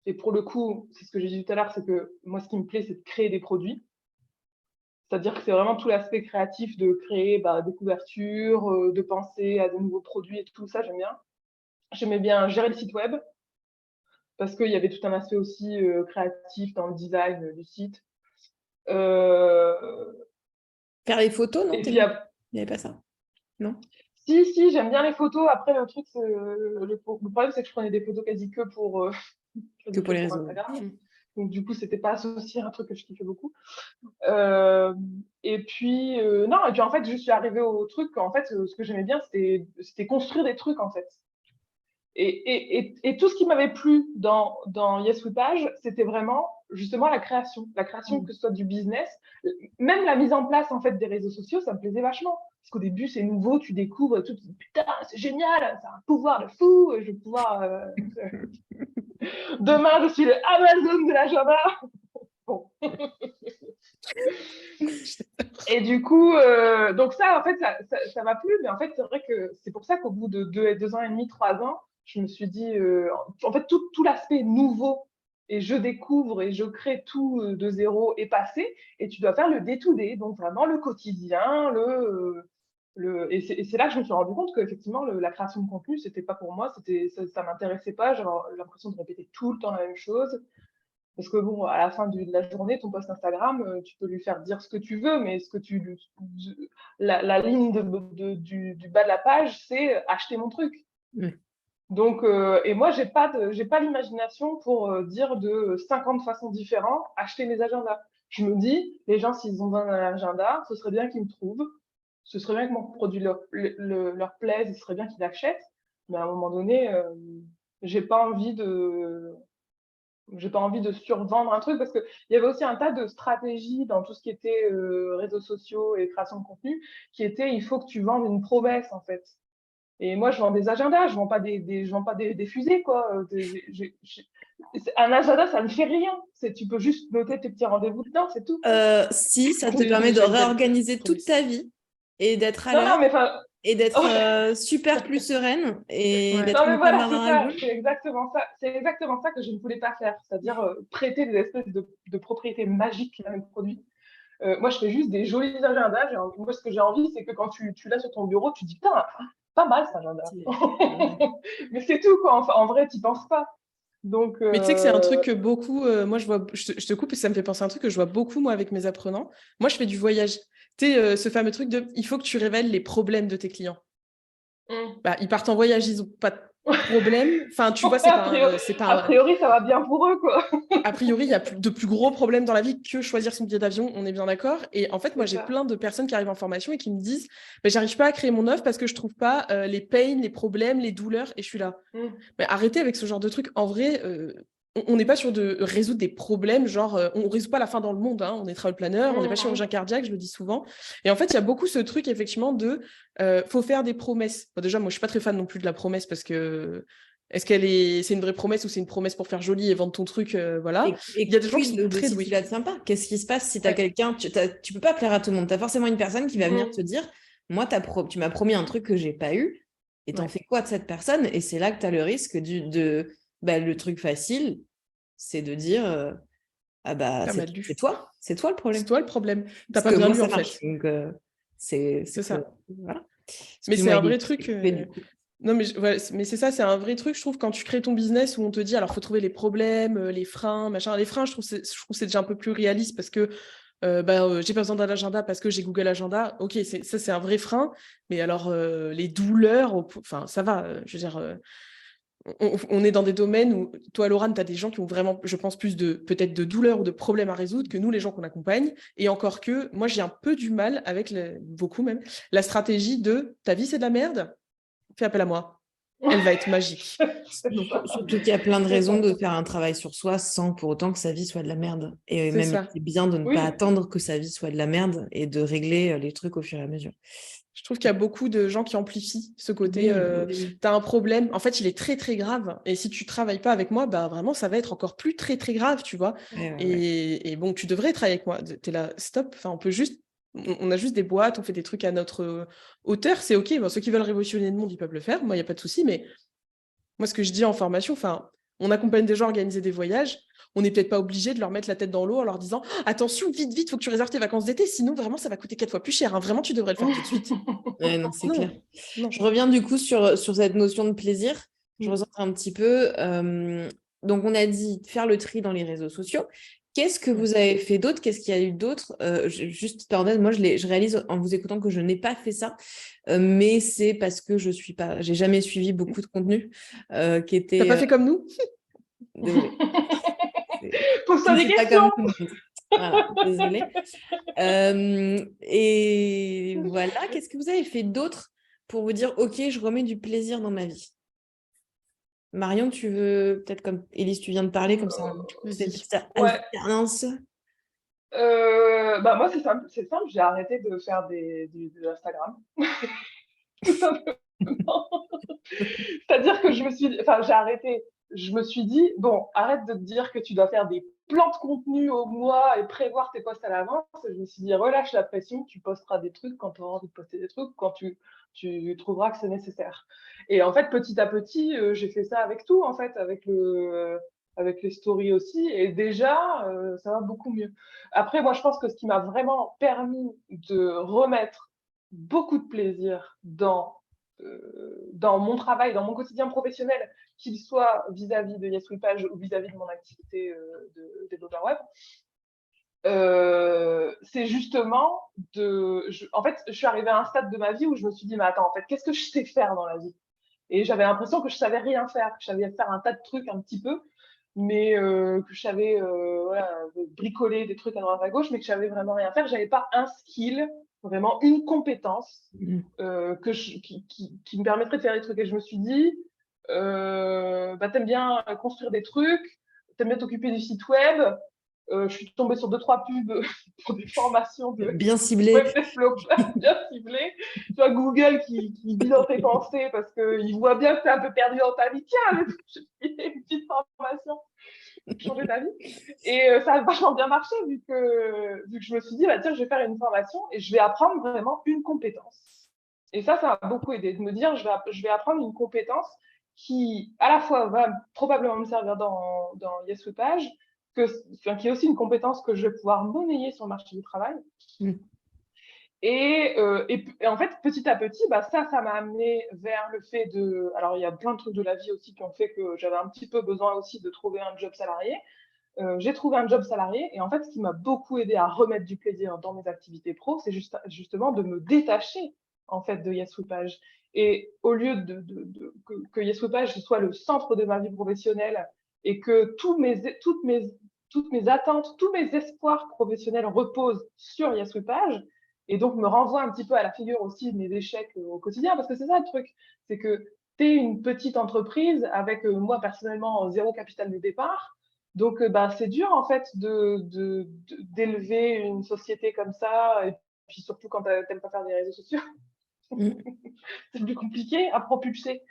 Et pour le coup, c'est ce que j'ai dit tout à l'heure, c'est que moi, ce qui me plaît, c'est de créer des produits. C'est-à-dire que c'est vraiment tout l'aspect créatif de créer des couvertures, de penser à de nouveaux produits et tout ça, j'aime bien. J'aimais bien gérer le site web parce qu'il y avait tout un aspect aussi créatif dans le design du site. Faire les photos, non? Et puis, Il n'y avait pas ça? Non? si, j'aime bien les photos. Après, le truc, le problème, c'est que je prenais des photos quasi que pour Que pour les réseaux. Instagram. Donc, du coup, c'était pas associé à un truc que je kiffais beaucoup. Et puis, non, et puis en fait, je suis arrivée au truc, en fait, ce que j'aimais bien, c'était construire des trucs, en fait. Et tout ce qui m'avait plu dans Yes We Page, c'était vraiment justement la création. La création, que ce soit du business, même la mise en place, en fait, des réseaux sociaux, ça me plaisait vachement. Parce qu'au début, c'est nouveau, tu découvres tout, putain, c'est génial, ça a un pouvoir de fou, je vais pouvoir... Demain, je suis le Amazon de l'agenda. Bon. Et du coup, donc ça, en fait, ça m'a plu, mais en fait, c'est vrai que c'est pour ça qu'au bout de 2 ans et demi, 3 ans, je me suis dit, en fait, tout l'aspect nouveau, et je découvre et je crée tout de zéro est passé, et tu dois faire le day-to-day, donc vraiment le quotidien, et c'est là que je me suis rendu compte qu'effectivement, la création de contenu, c'était pas pour moi, ça m'intéressait pas, j'avais l'impression de répéter tout le temps la même chose. Parce que bon, à la fin de la journée, ton post Instagram, tu peux lui faire dire ce que tu veux, mais la ligne du bas de la page, c'est acheter mon truc. Oui. Donc, et moi, j'ai pas l'imagination pour dire de 50 façons différentes acheter mes agendas. Je me dis, les gens, s'ils ont besoin d'un agenda, ce serait bien qu'ils me trouvent. Ce serait bien que mon produit leur plaise, ce serait bien qu'ils l'achètent. Mais à un moment donné, j'ai pas envie de survendre un truc parce qu'il y avait aussi un tas de stratégies dans tout ce qui était réseaux sociaux et création de contenu qui était il faut que tu vendes une promesse en fait. Et moi, je vends des agendas, je vends pas des fusées quoi. Un agenda, ça ne fait rien. Tu peux juste noter tes petits rendez-vous dedans, c'est tout. Si, ça te permet de réorganiser toute ta vie et d'être à l'heure. Et d'être super plus sereine et d'être non, mais voilà, dans la boule. c'est exactement ça. C'est exactement ça que je ne voulais pas faire, c'est-à-dire prêter des espèces de propriétés magiques à mes produits. Moi, je fais juste des jolis agendas. Moi, ce que j'ai envie, c'est que quand tu l'as sur ton bureau, tu dis putain, pas mal cet agenda. Mais c'est tout, quoi. Enfin, en vrai, tu n'y penses pas. Donc, mais tu sais que c'est un truc que beaucoup, moi je te coupe et ça me fait penser à un truc que je vois beaucoup moi avec mes apprenants. Moi je fais du voyage. Tu sais, ce fameux truc de il faut que tu révèles les problèmes de tes clients. Ils partent en voyage, ils n'ont pas de problème. Enfin, tu vois, a priori, ça va bien pour eux, quoi. A priori, il y a de plus gros problèmes dans la vie que choisir son billet d'avion, on est bien d'accord. Et en fait, moi, j'ai plein de personnes qui arrivent en formation et qui me disent j'arrive pas à créer mon offre parce que je trouve pas les pains, les problèmes, les douleurs. Et je suis là. Mais arrêtez avec ce genre de truc. En vrai, on n'est pas sûr de résoudre des problèmes, genre, on résout pas la faim dans le monde, hein. On est travel planner, on n'est pas chirurgien cardiaque, je le dis souvent. Et en fait, il y a beaucoup ce truc, effectivement, de faut faire des promesses. Bon, déjà, moi, je suis pas très fan non plus de la promesse parce que c'est une vraie promesse ou c'est une promesse pour faire joli et vendre ton truc, voilà. Il y a des gens qui sont très doués. Tu la tiens pas. Qu'est-ce qui se passe si tu as quelqu'un, tu peux pas plaire à tout le monde. Tu as forcément une personne qui va venir te dire, moi, tu m'as promis un truc que j'ai pas eu. Et t'en Ouais. fais quoi de cette personne? Et c'est là que tu as le risque le truc facile, c'est de dire ah bah T'as mal c'est lu. toi le C'est problème. toi le problème. T'as Parce pas que bien moi, lu, ça en marche. fait. Donc, c'est C'est que. ça. Voilà. Mais c'est Excuse-moi, un il vrai est truc. coupé, du coup. Non, mais c'est ça, c'est un vrai truc, je trouve, quand tu crées ton business où on te dit, alors, faut trouver les problèmes, les freins, machin. Les freins, je trouve que c'est déjà un peu plus réaliste parce que j'ai pas besoin d'un agenda parce que j'ai Google Agenda. Ok, ça, c'est un vrai frein. Mais alors, les douleurs, enfin, ça va. Je veux dire, on est dans des domaines où, toi, Laurent, tu as des gens qui ont vraiment, je pense, peut-être de douleurs ou de problèmes à résoudre que nous, les gens qu'on accompagne. Et encore que, moi, j'ai un peu du mal avec, beaucoup même, la stratégie de ta vie, c'est de la merde, fais appel à moi. Elle va être magique. C'est Donc, ça. Surtout qu'il y a plein de C'est raisons ça. de faire un travail sur soi sans pour autant que sa vie soit de la merde. Et c'est même, ça. c'est bien de ne pas Oui. attendre que sa vie soit de la merde et de régler les trucs au fur et à mesure. Je trouve qu'il y a beaucoup de gens qui amplifient ce côté. Oui, oui, oui. Tu as un problème, en fait, il est très, très grave. Et si tu travailles pas avec moi, bah, vraiment, ça va être encore plus très, très grave, tu vois. Ouais, ouais, ouais. Et bon, tu devrais travailler avec moi. Tu es là, stop. Enfin, on a juste des boîtes, on fait des trucs à notre hauteur. C'est OK. Bon, ceux qui veulent révolutionner le monde, ils peuvent le faire. Moi, il n'y a pas de souci. Mais moi, ce que je dis en formation, enfin, on accompagne des gens à organiser des voyages. On n'est peut-être pas obligé de leur mettre la tête dans l'eau en leur disant attention, vite, vite, faut que tu réserves tes vacances d'été, sinon vraiment ça va coûter 4 fois plus cher, hein. Vraiment, tu devrais le faire tout de suite. Ouais, non, c'est clair. Non, non. Je reviens du coup sur cette notion de plaisir. Je Mm. recentre un petit peu. Donc, on a dit faire le tri dans les réseaux sociaux. Qu'est-ce que Ouais. vous avez fait d'autre? Qu'est-ce qu'il y a eu d'autre? Juste, parenthèse, moi, je réalise en vous écoutant que je n'ai pas fait ça, mais c'est parce que j'ai jamais suivi beaucoup de contenu qui T'as était. pas fait comme nous? Désolée. C'est- Je Pose-toi ne des suis pas questions. comme tout le monde. Voilà, désolée. Et voilà, qu'est-ce que vous avez fait d'autre pour vous dire, OK, je remets du plaisir dans ma vie? Marion, tu veux, peut-être comme Élise, tu viens de parler, comme ça, cette Vas-y. petite Ouais. alternance. Bah moi, c'est simple, j'ai arrêté de faire de l'Instagram. Tout simplement. C'est-à-dire que j'ai arrêté. Je me suis dit, bon, arrête de te dire que tu dois faire des plans de contenu au mois et prévoir tes posts à l'avance. Je me suis dit, relâche la pression, tu posteras des trucs quand tu auras envie de poster des trucs, quand tu trouveras que c'est nécessaire. Et en fait, petit à petit, j'ai fait ça avec tout, en fait, avec les stories aussi. Et déjà, ça va beaucoup mieux. Après, moi, je pense que ce qui m'a vraiment permis de remettre beaucoup de plaisir dans mon travail, dans mon quotidien professionnel, qu'il soit vis-à-vis de YesWePage ou vis-à-vis de mon activité de développeur web, c'est justement en fait, je suis arrivée à un stade de ma vie où je me suis dit, mais attends, en fait, qu'est-ce que je sais faire dans la vie? Et j'avais l'impression que je savais rien faire, que je savais faire un tas de trucs un petit peu, mais que je savais voilà, bricoler des trucs à droite à gauche, mais que je savais vraiment rien faire. J'avais pas un skill, vraiment une compétence qui me permettrait de faire des trucs. Et je me suis dit, t'aimes bien construire des trucs, t'aimes bien t'occuper du site web. Je suis tombée sur 2-3 pubs pour des formations de Bien ciblé. web développeur bien ciblées. Tu vois, Google qui vit dans tes pensées parce qu'il voit bien que tu es un peu perdu dans ta vie. Tiens, je fais une petite formation pour changer ta vie. Et ça a vachement bien marché vu que je me suis dit, bah, tiens, je vais faire une formation et je vais apprendre vraiment une compétence. Et ça m'a beaucoup aidé de me dire, je vais apprendre une compétence qui, à la fois, va probablement me servir dans YesWePage, qui est aussi une compétence que je vais pouvoir monnayer sur le marché du travail. Mm. Et en fait, petit à petit, bah, ça m'a amené vers le fait de... Alors, il y a plein de trucs de la vie aussi qui ont fait que j'avais un petit peu besoin aussi de trouver un job salarié. J'ai trouvé un job salarié et en fait, ce qui m'a beaucoup aidé à remettre du plaisir dans mes activités pro, c'est justement de me détacher en fait de YesWePage. Et au lieu que YesWePage soit le centre de ma vie professionnelle et que toutes mes attentes, tous mes espoirs professionnels reposent sur YesWePage, et donc me renvoie un petit peu à la figure aussi de mes échecs au quotidien, parce que c'est ça le truc, c'est que tu es une petite entreprise avec, moi personnellement, 0 capital de départ. Donc, c'est dur en fait d'élever une société comme ça, et puis surtout quand tu n'aimes pas faire des réseaux sociaux, c'est plus compliqué à propulser.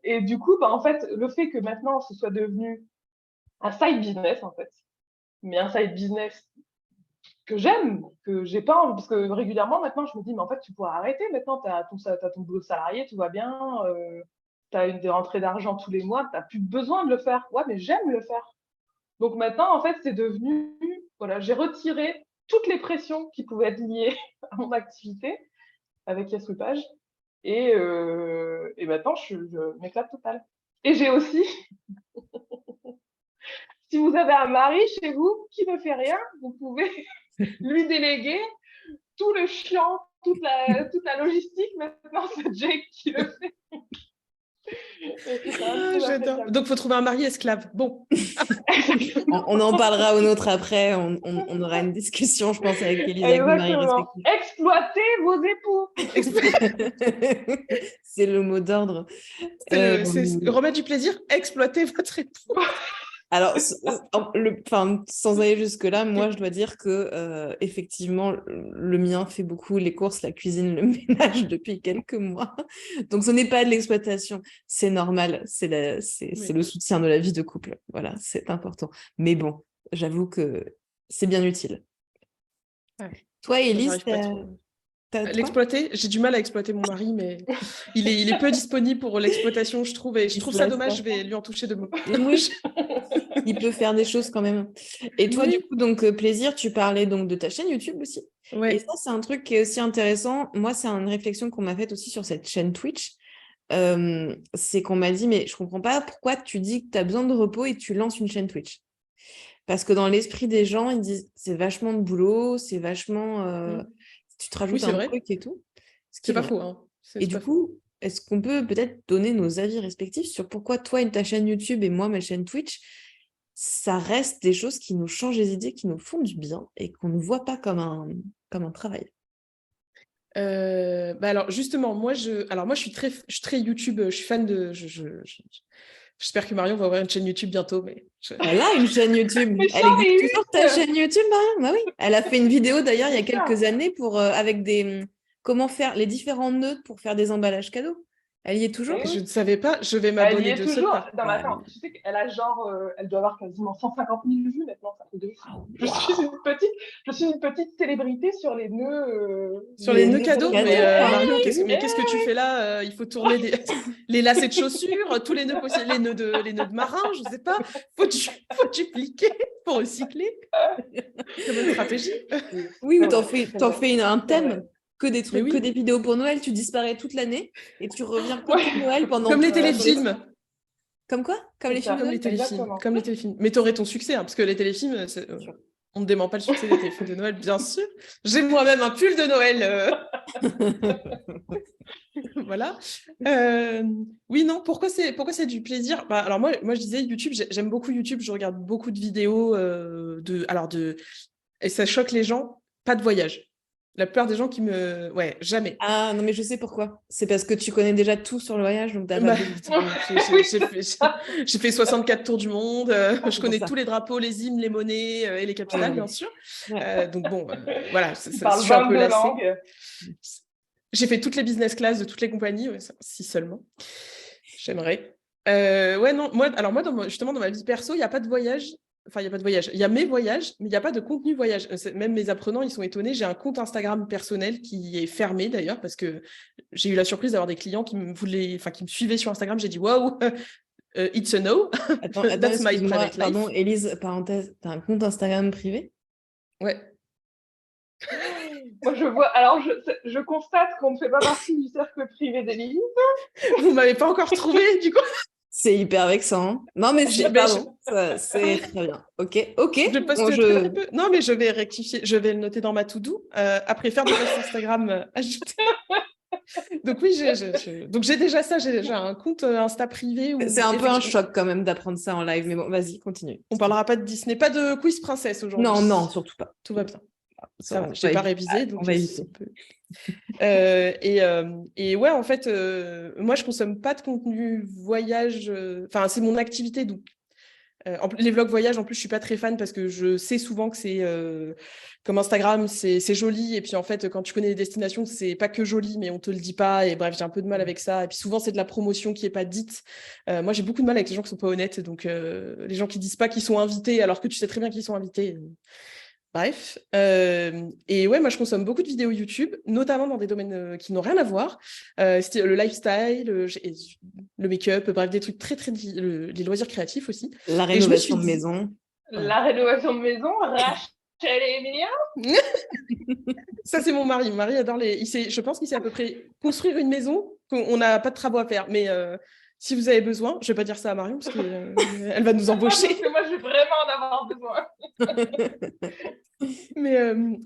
Et du coup, en fait, le fait que maintenant ce soit devenu un side business en fait, mais un side business que j'aime, que j'ai pas envie, parce que régulièrement maintenant je me dis mais en fait tu pourras arrêter maintenant, t'as ton boulot salarié, tout va bien, t'as des rentrées d'argent tous les mois, t'as plus besoin de le faire. Ouais, mais j'aime le faire. Donc maintenant en fait c'est devenu, voilà, j'ai retiré toutes les pressions qui pouvaient être liées à mon activité avec Yaswipage et maintenant je m'éclate total. Et j'ai aussi, si vous avez un mari chez vous qui ne fait rien, vous pouvez lui déléguer tout le chiant, toute la logistique. Maintenant, c'est Jake qui le fait. J'adore. Donc, il faut trouver un mari esclave. Bon. On en parlera au nôtre après. On aura une discussion, je pense, avec Élise, avec nos maris respectifs. Exploitez vos époux. C'est le mot d'ordre. C'est le remède du plaisir, exploitez votre époux. Alors, sans aller jusque-là, moi, je dois dire que effectivement, le mien fait beaucoup les courses, la cuisine, le ménage depuis quelques mois. Donc, ce n'est pas de l'exploitation, c'est normal, c'est le soutien de la vie de couple. Voilà, c'est important. Mais bon, j'avoue que c'est bien utile. Ouais. Toi, Élise, l'exploiter, j'ai du mal à exploiter mon mari, mais il est peu disponible pour l'exploitation, je trouve, et je trouve ça dommage, je vais lui en toucher 2 mots. Oui, il peut faire des choses quand même. Et toi, du coup, donc plaisir, tu parlais donc de ta chaîne YouTube aussi. Ouais. Et ça, c'est un truc qui est aussi intéressant. Moi, c'est une réflexion qu'on m'a faite aussi sur cette chaîne Twitch. C'est qu'on m'a dit, mais je comprends pas pourquoi tu dis que tu as besoin de repos et tu lances une chaîne Twitch. Parce que dans l'esprit des gens, ils disent, c'est vachement de boulot, c'est vachement... tu te rajoutes un truc et tout. C'est pas faux. Hein. Et du coup, est-ce qu'on peut peut-être donner nos avis respectifs sur pourquoi toi, ta chaîne YouTube et moi, ma chaîne Twitch, ça reste des choses qui nous changent les idées, qui nous font du bien et qu'on ne voit pas comme un travail? Alors justement, moi je suis très YouTube, je suis fan de... J'espère que Marion va ouvrir une chaîne YouTube bientôt. Mais Elle a une chaîne YouTube. Elle existe toujours ta chaîne YouTube, Marion? Bah oui. Elle a fait une vidéo d'ailleurs il y a quelques années pour, avec comment faire les différents nœuds pour faire des emballages cadeaux. Elle y est toujours? Je ne savais pas, je vais m'abonner de ce pas. Non, mais attends, tu sais qu'elle a elle doit avoir quasiment 150 000 vues maintenant, ça fait 2 jours. Je suis une petite célébrité sur les nœuds. Sur les nœuds cadeaux. Mais Marion, qu'est-ce que tu fais là? Il faut tourner les lacets de chaussures, tous les nœuds possibles, les nœuds de marin, je ne sais pas. Faut dupliquer pour recycler. C'est une stratégie. Oui, ou t'en fais un thème. Que des trucs, que des vidéos pour Noël, tu disparais toute l'année et tu reviens pour Noël pendant... Comme les téléfilms. Comme quoi? Comme les téléfilms. Comme les téléfilms. Mais t'aurais ton succès, hein, parce que les téléfilms, on ne dément pas le succès des téléfilms de Noël, bien sûr. J'ai moi-même un pull de Noël. Voilà. Oui, non, pourquoi c'est du plaisir? Alors moi, je disais YouTube, j'aime beaucoup YouTube, je regarde beaucoup de vidéos et ça choque les gens, pas de voyage. La plupart des gens qui me... Ouais, jamais. Ah, non, mais je sais pourquoi. C'est parce que tu connais déjà tout sur le voyage, donc t'as j'ai fait 64 tours du monde, je connais tous les drapeaux, les hymnes, les monnaies et les capitales, bien sûr. Donc bon, voilà, je suis un peu lassée. J'ai fait toutes les business class de toutes les compagnies, si seulement. J'aimerais. Non, moi, justement, dans ma vie perso, il n'y a pas de voyage. Enfin, il n'y a pas de voyage. Il y a mes voyages, mais il n'y a pas de contenu voyage. Même mes apprenants, ils sont étonnés. J'ai un compte Instagram personnel qui est fermé d'ailleurs parce que j'ai eu la surprise d'avoir des clients qui me suivaient sur Instagram. J'ai dit waouh, it's a no. Attends, that's my private life. Pardon, Élise, parenthèse, t'as un compte Instagram privé? Ouais. Moi, je constate qu'on ne fait pas partie du cercle privé d'Élise. Vous m'avez pas encore trouvé, du coup. C'est hyper vexant. Non, mais c'est très bien. Ok. Je poste très peu. Non, mais je vais rectifier. Je vais le noter dans ma to-do. Après faire des posts Instagram ajoutés. Donc oui, donc j'ai déjà ça. J'ai déjà un compte Insta privé. C'est un peu un choc quand même d'apprendre ça en live. Mais bon, vas-y, continue. On parlera pas de Disney, pas de quiz princesse aujourd'hui. Non, surtout pas. Tout va bien. Ça va, je n'ai pas révisé, donc on va éviter. Et ouais, en fait, moi, je consomme pas de contenu voyage. Enfin, c'est mon activité, donc les vlogs voyage, en plus, je suis pas très fan parce que je sais souvent que c'est comme Instagram, c'est joli. Et puis, en fait, quand tu connais les destinations, c'est pas que joli, mais on te le dit pas. Et bref, j'ai un peu de mal avec ça. Et puis, souvent, c'est de la promotion qui est pas dite. Moi, j'ai beaucoup de mal avec les gens qui sont pas honnêtes. Donc, les gens qui disent pas qu'ils sont invités alors que tu sais très bien qu'ils sont invités. Bref, et ouais, moi je consomme beaucoup de vidéos YouTube, notamment dans des domaines qui n'ont rien à voir. C'était le lifestyle, le make-up, bref, des trucs les loisirs créatifs aussi. La Et je me suis rénovation de dit, maison. voilà. La rénovation de maison, Rachel et Emilia. Ça c'est mon mari. Mon mari adore je pense qu'il sait à peu près construire une maison, qu'on n'a pas de travaux à faire. Mais si vous avez besoin, je vais pas dire ça à Marion parce qu'elle va nous embaucher. Parce que moi, je vais vraiment en avoir besoin. Mais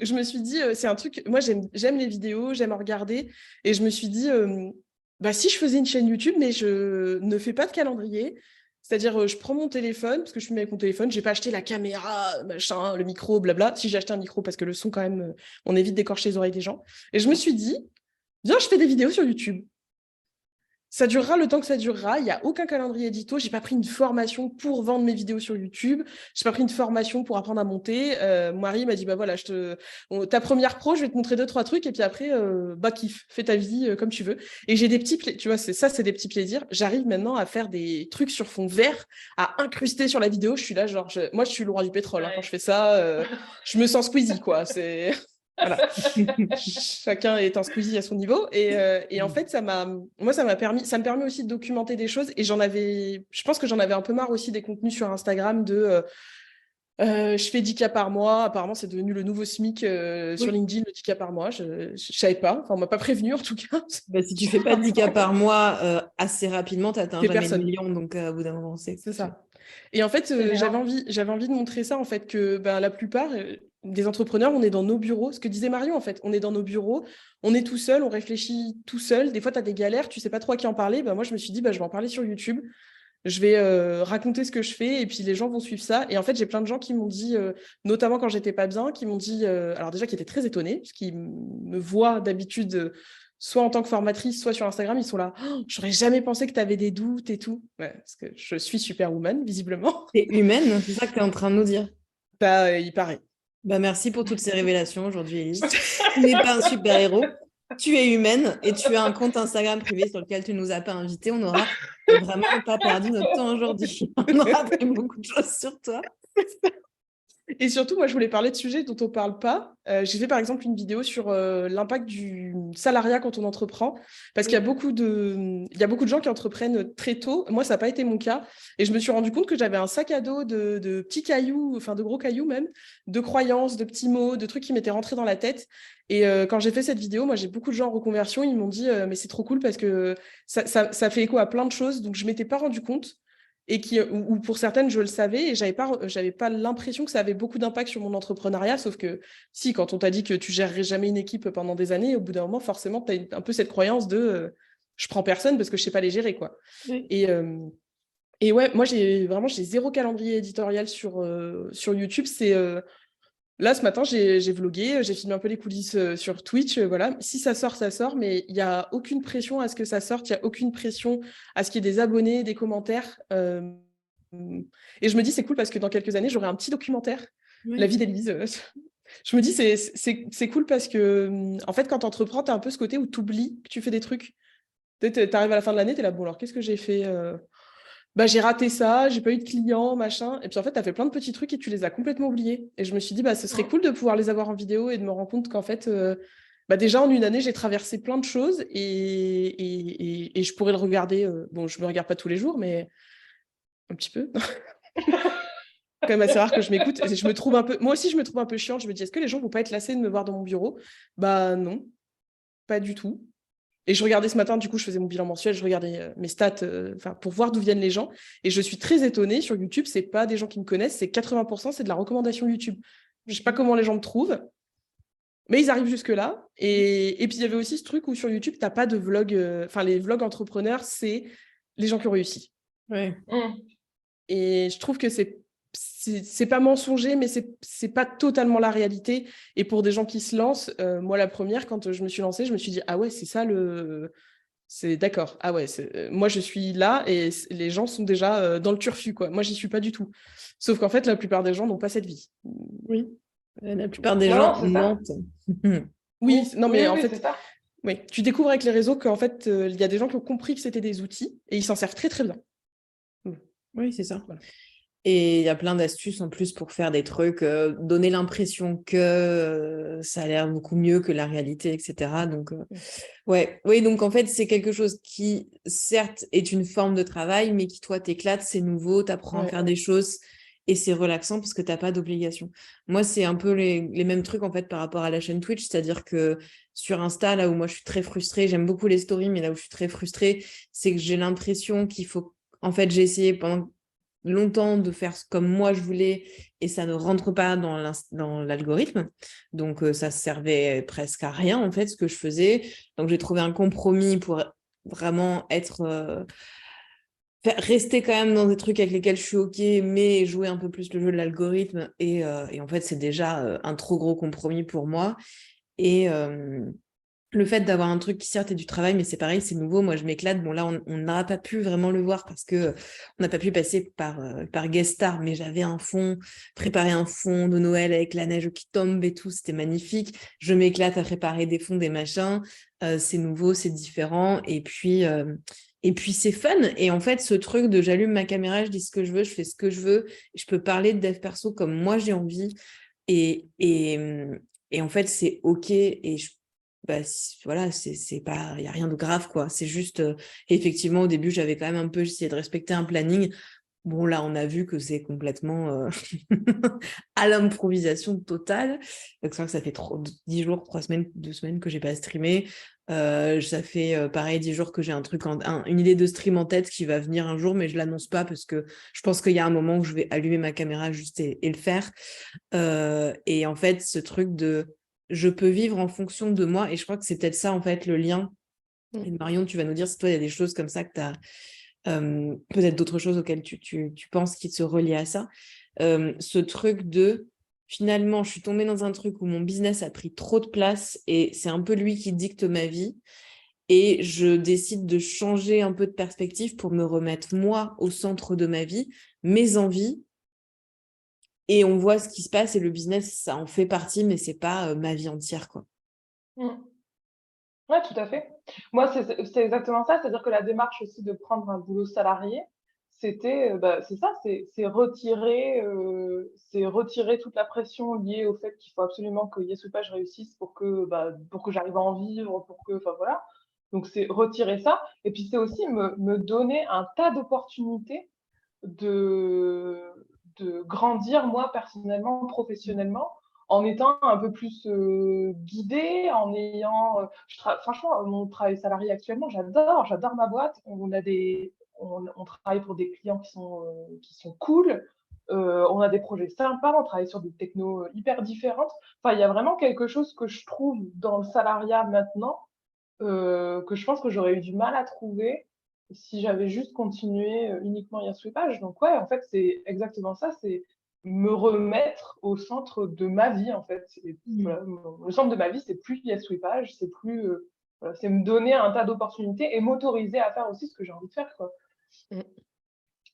je me suis dit, c'est un truc, moi j'aime les vidéos, j'aime en regarder, et je me suis dit, bah, si je faisais une chaîne YouTube, mais je ne fais pas de calendrier, c'est-à-dire je prends mon téléphone, parce que je filme avec mon téléphone, j'ai pas acheté la caméra, machin, le micro, blabla, si j'ai acheté un micro, parce que le son quand même, on évite d'écorcher les oreilles des gens, et je me suis dit, viens, je fais des vidéos sur YouTube. Ça durera le temps que ça durera. Il n'y a aucun calendrier édito. J'ai pas pris une formation pour vendre mes vidéos sur YouTube. J'ai pas pris une formation pour apprendre à monter. Mon mari m'a dit, bah voilà, ta première pro, je vais te montrer 2-3 trucs et puis après, bah kiffe, fais ta vie comme tu veux. Et j'ai des tu vois, c'est des petits plaisirs. J'arrive maintenant à faire des trucs sur fond vert, à incruster sur la vidéo. Je suis là, genre, moi, je suis le roi du pétrole. Hein. Quand je fais ça, je me sens Squeezie, quoi. C'est voilà. Chacun est un Squeezie à son niveau. Et en fait, ça me permet aussi de documenter des choses. Et je pense que j'en avais un peu marre aussi des contenus sur Instagram je fais 10K par mois. Apparemment, c'est devenu le nouveau SMIC sur LinkedIn, le 10K par mois. Je savais pas. Enfin, on m'a pas prévenu en tout cas. Bah, si tu fais pas 10 cas par mois, assez rapidement, tu n'atteins jamais le million. Donc, au bout d'un moment, c'est ça. Et en fait, j'avais envie de montrer ça, en fait, que ben, la plupart des entrepreneurs, on est dans nos bureaux. Ce que disait Marion, en fait, on est dans nos bureaux, on est tout seul, on réfléchit tout seul. Des fois, tu as des galères, tu sais pas trop à qui en parler. Ben, moi, je me suis dit, ben, je vais en parler sur YouTube. Je vais raconter ce que je fais et puis les gens vont suivre ça. Et en fait, j'ai plein de gens qui m'ont dit, notamment quand j'étais pas bien, qui m'ont dit, alors déjà qui étaient très étonnés, parce qu'ils me voient d'habitude soit en tant que formatrice, soit sur Instagram, ils sont là, oh, j'aurais jamais pensé que tu avais des doutes et tout. Ouais, parce que je suis superwoman, visiblement. T'es humaine, c'est ça que tu es en train de nous dire. Bah, il paraît. Bah, merci pour toutes ces révélations aujourd'hui, Élise. Tu n'es pas un super-héros, tu es humaine et tu as un compte Instagram privé sur lequel tu ne nous as pas invités. On n'aura vraiment pas perdu notre temps aujourd'hui. On aura appris beaucoup de choses sur toi. Et surtout, moi, je voulais parler de sujets dont on ne parle pas. J'ai fait, par exemple, une vidéo sur l'impact du salariat quand on entreprend, parce qu'il y a beaucoup de gens qui entreprennent très tôt. Moi, ça n'a pas été mon cas. Et je me suis rendu compte que j'avais un sac à dos de petits cailloux, enfin de gros cailloux même, de croyances, de petits mots, de trucs qui m'étaient rentrés dans la tête. Et quand j'ai fait cette vidéo, moi, j'ai beaucoup de gens en reconversion. Ils m'ont dit, mais c'est trop cool parce que ça fait écho à plein de choses. Donc, je ne m'étais pas rendu compte. Et ou pour certaines, je le savais et j'avais pas l'impression que ça avait beaucoup d'impact sur mon entrepreneuriat, sauf que si, quand on t'a dit que tu gérerais jamais une équipe pendant des années, au bout d'un moment, forcément, tu as un peu cette croyance de je prends personne parce que je sais pas les gérer, quoi. Oui. Et ouais, moi, j'ai zéro calendrier éditorial sur YouTube. Là, ce matin, j'ai vlogué, j'ai filmé un peu les coulisses sur Twitch. Voilà. Si ça sort, ça sort, mais il n'y a aucune pression à ce que ça sorte, il n'y a aucune pression à ce qu'il y ait des abonnés, des commentaires. Et je me dis, c'est cool parce que dans quelques années, j'aurai un petit documentaire, La vie d'Élise. Je me dis, c'est cool parce que, en fait, quand tu entreprends, tu as un peu ce côté où tu oublies que tu fais des trucs. Tu arrives à la fin de l'année, tu es là, bon, alors qu'est-ce que j'ai fait bah, j'ai raté ça, j'ai pas eu de clients, machin. Et puis en fait, tu as fait plein de petits trucs et tu les as complètement oubliés. Et je me suis dit, bah, ce serait cool de pouvoir les avoir en vidéo et de me rendre compte qu'en fait, bah, déjà en une année, j'ai traversé plein de choses et je pourrais le regarder. Bon, je me regarde pas tous les jours, mais un petit peu. Quand même assez rare que je m'écoute. Je me trouve un peu... Moi aussi, je me trouve un peu chiante. Je me dis, est-ce que les gens vont pas être lassés de me voir dans mon bureau? Bah non, pas du tout. Et je regardais ce matin, du coup, je faisais mon bilan mensuel, je regardais mes stats pour voir d'où viennent les gens. Et je suis très étonnée, sur YouTube, c'est pas des gens qui me connaissent, c'est 80%, c'est de la recommandation YouTube. Je sais pas comment les gens me trouvent, mais ils arrivent jusque-là. Et puis, il y avait aussi ce truc où sur YouTube, t'as pas de vlog... les vlogs entrepreneurs, c'est les gens qui ont réussi. Ouais. Et je trouve que c'est pas mensonger, mais c'est pas totalement la réalité. Et pour des gens qui se lancent, moi la première, quand je me suis lancée, je me suis dit, ah ouais, c'est ça c'est d'accord. Ah ouais, moi je suis là et les gens sont déjà dans le turfu, quoi. Moi, j'y suis pas du tout. Sauf qu'en fait, la plupart des gens n'ont pas cette vie. Oui. La plupart des gens mentent. Oui, non, mais en oui, fait, oui, tu découvres avec les réseaux qu'en fait, il y a des gens qui ont compris que c'était des outils et ils s'en servent très, très bien. Oui, c'est ça. Voilà. Et il y a plein d'astuces en plus pour faire des trucs, donner l'impression que ça a l'air beaucoup mieux que la réalité, etc. Donc, ouais. Oui, donc en fait, c'est quelque chose qui, certes, est une forme de travail, mais qui, toi, t'éclate, c'est nouveau, t'apprends à faire des choses et c'est relaxant parce que t'as pas d'obligation. Moi, c'est un peu les mêmes trucs, en fait, par rapport à la chaîne Twitch, c'est-à-dire que sur Insta, là où moi, je suis très frustrée, j'aime beaucoup les stories, mais là où je suis très frustrée, c'est que j'ai l'impression qu'il faut... En fait, j'ai essayé pendant longtemps de faire comme moi je voulais et ça ne rentre pas dans l'algorithme. Donc, ça servait presque à rien, en fait, ce que je faisais. Donc, j'ai trouvé un compromis pour vraiment rester quand même dans des trucs avec lesquels je suis OK, mais jouer un peu plus le jeu de l'algorithme. Et en fait, c'est déjà un trop gros compromis pour moi. Et le fait d'avoir un truc qui certes est du travail, mais c'est pareil, c'est nouveau. Moi, je m'éclate. Bon, là, on n'a pas pu vraiment le voir parce que on n'a pas pu passer par guest star, mais j'avais préparé un fond de Noël avec la neige qui tombe et tout. C'était magnifique. Je m'éclate à préparer des fonds, des machins. C'est nouveau, c'est différent. Et puis c'est fun. Et en fait, ce truc de j'allume ma caméra, je dis ce que je veux, je fais ce que je veux. Et je peux parler de dev perso comme moi j'ai envie. Et en fait, c'est OK. Et voilà, c'est pas, il n'y a rien de grave, quoi. C'est juste, effectivement, au début, j'avais quand même un peu essayé de respecter un planning. Bon, là, on a vu que c'est complètement à l'improvisation totale. Donc, c'est vrai que ça fait 10 jours, 3 semaines, 2 semaines que j'ai pas streamé. Ça fait pareil 10 jours que j'ai un truc, une idée de stream en tête qui va venir un jour, mais je l'annonce pas parce que je pense qu'il y a un moment où je vais allumer ma caméra juste et le faire. Et en fait, ce truc de je peux vivre en fonction de moi, et je crois que c'est peut-être ça, en fait, le lien. Et Marion, tu vas nous dire si toi, il y a des choses comme ça que tu as, peut-être d'autres choses auxquelles tu penses qui se relient à ça. Ce truc de, finalement, je suis tombée dans un truc où mon business a pris trop de place, et c'est un peu lui qui dicte ma vie, et je décide de changer un peu de perspective pour me remettre, moi, au centre de ma vie, mes envies, et on voit ce qui se passe, et le business, ça en fait partie, mais c'est pas ma vie entière, quoi. Ouais, tout à fait. Moi, c'est exactement ça. C'est-à-dire que la démarche aussi de prendre un boulot salarié, c'était, c'est ça, c'est retirer toute la pression liée au fait qu'il faut absolument que Yes ou Page réussisse pour que j'arrive à en vivre, enfin voilà. Donc c'est retirer ça. Et puis c'est aussi me donner un tas d'opportunités de, de grandir, moi, personnellement, professionnellement, en étant un peu plus guidée, en ayant... franchement, mon travail salarié actuellement, j'adore ma boîte. On travaille pour des clients qui sont cool. On a des projets sympas, on travaille sur des technos hyper différentes. Enfin, il y a vraiment quelque chose que je trouve dans le salariat maintenant, que je pense que j'aurais eu du mal à trouver si j'avais juste continué uniquement Yasweepage. Donc ouais, en fait, c'est exactement ça, c'est me remettre au centre de ma vie, en fait. Voilà, le centre de ma vie, c'est plus Yasweepage, c'est plus... voilà, c'est me donner un tas d'opportunités et m'autoriser à faire aussi ce que j'ai envie de faire, quoi.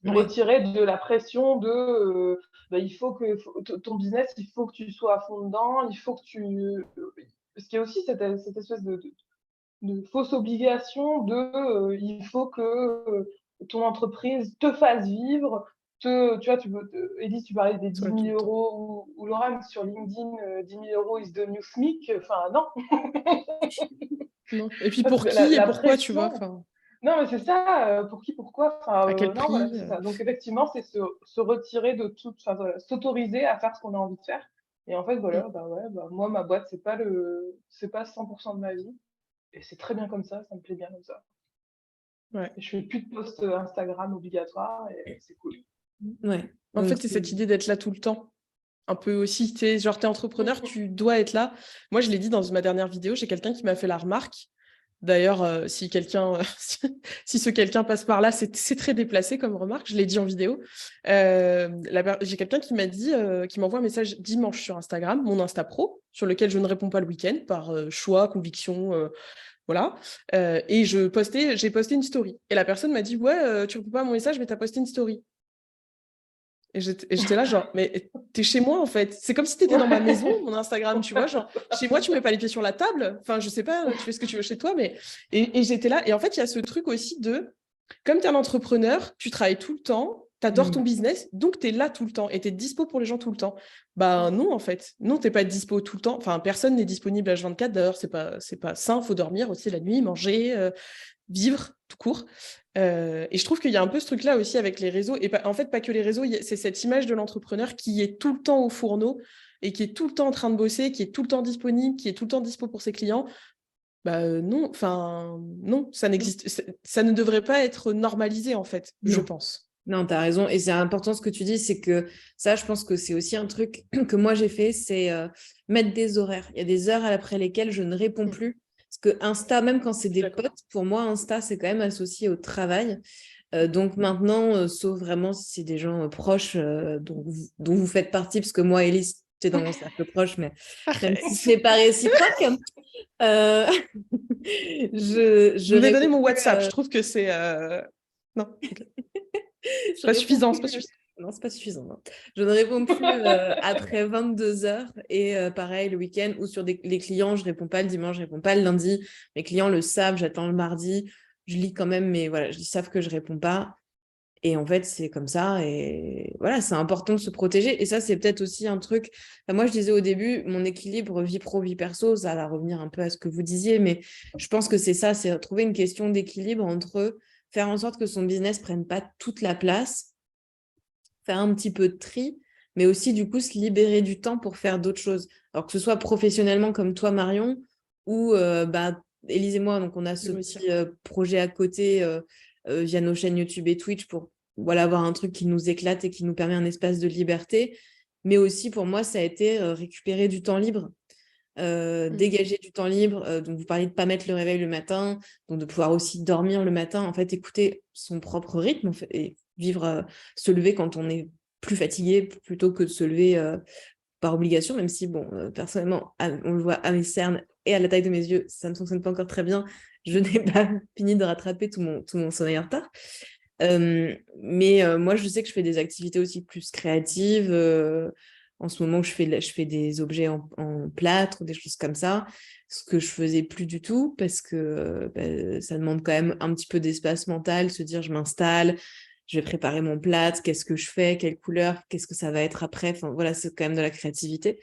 Retirer de la pression de il faut que ton business, il faut que tu sois à fond dedans, il faut que tu... Parce qu'il y a aussi cette espèce de fausse obligation de il faut que ton entreprise te fasse vivre. Tu vois, Élise, tu parlais des 10 000 euros, ou Laura, sur LinkedIn, 10 000 euros is the new SMIC. Enfin, non. Non. Et puis pour qui et pourquoi, tu vois. Non, mais c'est ça, pour qui, pourquoi. À quel prix, voilà, c'est ça. Donc, effectivement, c'est se retirer de tout, voilà, s'autoriser à faire ce qu'on a envie de faire. Et en fait, voilà, moi, ma boîte, c'est pas 100% de ma vie. Et c'est très bien comme ça me plaît bien comme ça. Ouais. Et je fais plus de posts Instagram obligatoires et c'est cool. Ouais. En fait, c'est cette idée d'être là tout le temps. Un peu aussi, tu sais, genre t'es entrepreneur, tu dois être là. Moi, je l'ai dit dans ma dernière vidéo, j'ai quelqu'un qui m'a fait la remarque. D'ailleurs, si ce quelqu'un passe par là, c'est très déplacé comme remarque, je l'ai dit en vidéo. J'ai quelqu'un qui m'a dit, qui m'envoie un message dimanche sur Instagram, mon Insta Pro, sur lequel je ne réponds pas le week-end par choix, conviction, voilà. Et j'ai posté une story. Et la personne m'a dit, ouais, tu réponds pas à mon message, mais tu as posté une story. Et j'étais là, genre, mais t'es chez moi, en fait. C'est comme si t'étais dans ma maison, mon Instagram, tu vois. Genre, chez moi, tu mets pas les pieds sur la table. Enfin, je sais pas, tu fais ce que tu veux chez toi, mais... Et j'étais là. Et en fait, il y a ce truc aussi de... Comme t'es un entrepreneur, tu travailles tout le temps. t'adores ton business, donc tu es là tout le temps et tu es dispo pour les gens tout le temps. Bah non, en fait. Non, tu n'es pas dispo tout le temps. Enfin, personne n'est disponible H24. D'ailleurs, c'est pas sain. Il faut dormir aussi la nuit, manger, vivre, tout court. Et je trouve qu'il y a un peu ce truc-là aussi avec les réseaux. Et en fait, pas que les réseaux, c'est cette image de l'entrepreneur qui est tout le temps au fourneau et qui est tout le temps en train de bosser, qui est tout le temps disponible, qui est tout le temps dispo pour ses clients. Bah non, enfin, non, ça n'existe, ça ne devrait pas être normalisé, en fait, je Non. pense. Non, tu as raison. Et c'est important ce que tu dis, c'est que ça, je pense que c'est aussi un truc que moi j'ai fait, c'est mettre des horaires. Il y a des heures après lesquelles je ne réponds plus. Parce que Insta, même quand c'est des potes, pour moi, Insta, c'est quand même associé au travail. Donc maintenant, sauf vraiment si c'est des gens proches dont vous faites partie, parce que moi, Élise, tu es dans mon cercle proche, mais même si c'est pas réciproque, Je vais donner mon réponds WhatsApp, je trouve que c'est... Non, okay. C'est pas suffisant, c'est pas suffisant. Non, c'est pas suffisant. Non. Je ne réponds plus après 22 heures et pareil le week-end ou sur les clients, je réponds pas le dimanche, je réponds pas le lundi. Mes clients le savent, j'attends le mardi, je lis quand même, mais voilà, ils savent que je réponds pas. Et en fait, c'est comme ça. Et voilà, c'est important de se protéger. Et ça, c'est peut-être aussi un truc. Enfin, moi, je disais au début, mon équilibre vie pro, vie perso, ça va revenir un peu à ce que vous disiez, mais je pense que c'est ça, c'est trouver une question d'équilibre entre faire en sorte que son business prenne pas toute la place, faire un petit peu de tri, mais aussi du coup se libérer du temps pour faire d'autres choses. Alors que ce soit professionnellement comme toi, Marion, ou Élise et moi, donc on a ce petit projet à côté via nos chaînes YouTube et Twitch pour voilà, avoir un truc qui nous éclate et qui nous permet un espace de liberté. Mais aussi pour moi, ça a été récupérer du temps libre. Dégager du temps libre, donc vous parliez de pas mettre le réveil le matin, donc de pouvoir aussi dormir le matin, en fait écouter son propre rythme en fait, et vivre, se lever quand on est plus fatigué plutôt que de se lever par obligation, même si bon personnellement on le voit à mes cernes et à la taille de mes yeux, ça ne fonctionne pas encore très bien, je n'ai pas fini de rattraper tout mon sommeil en retard. Mais moi je sais que je fais des activités aussi plus créatives. En ce moment, je fais des objets en plâtre, des choses comme ça, ce que je faisais plus du tout parce que ça demande quand même un petit peu d'espace mental, se dire je m'installe, je vais préparer mon plâtre, qu'est-ce que je fais, quelle couleur, qu'est-ce que ça va être après. Enfin voilà, c'est quand même de la créativité.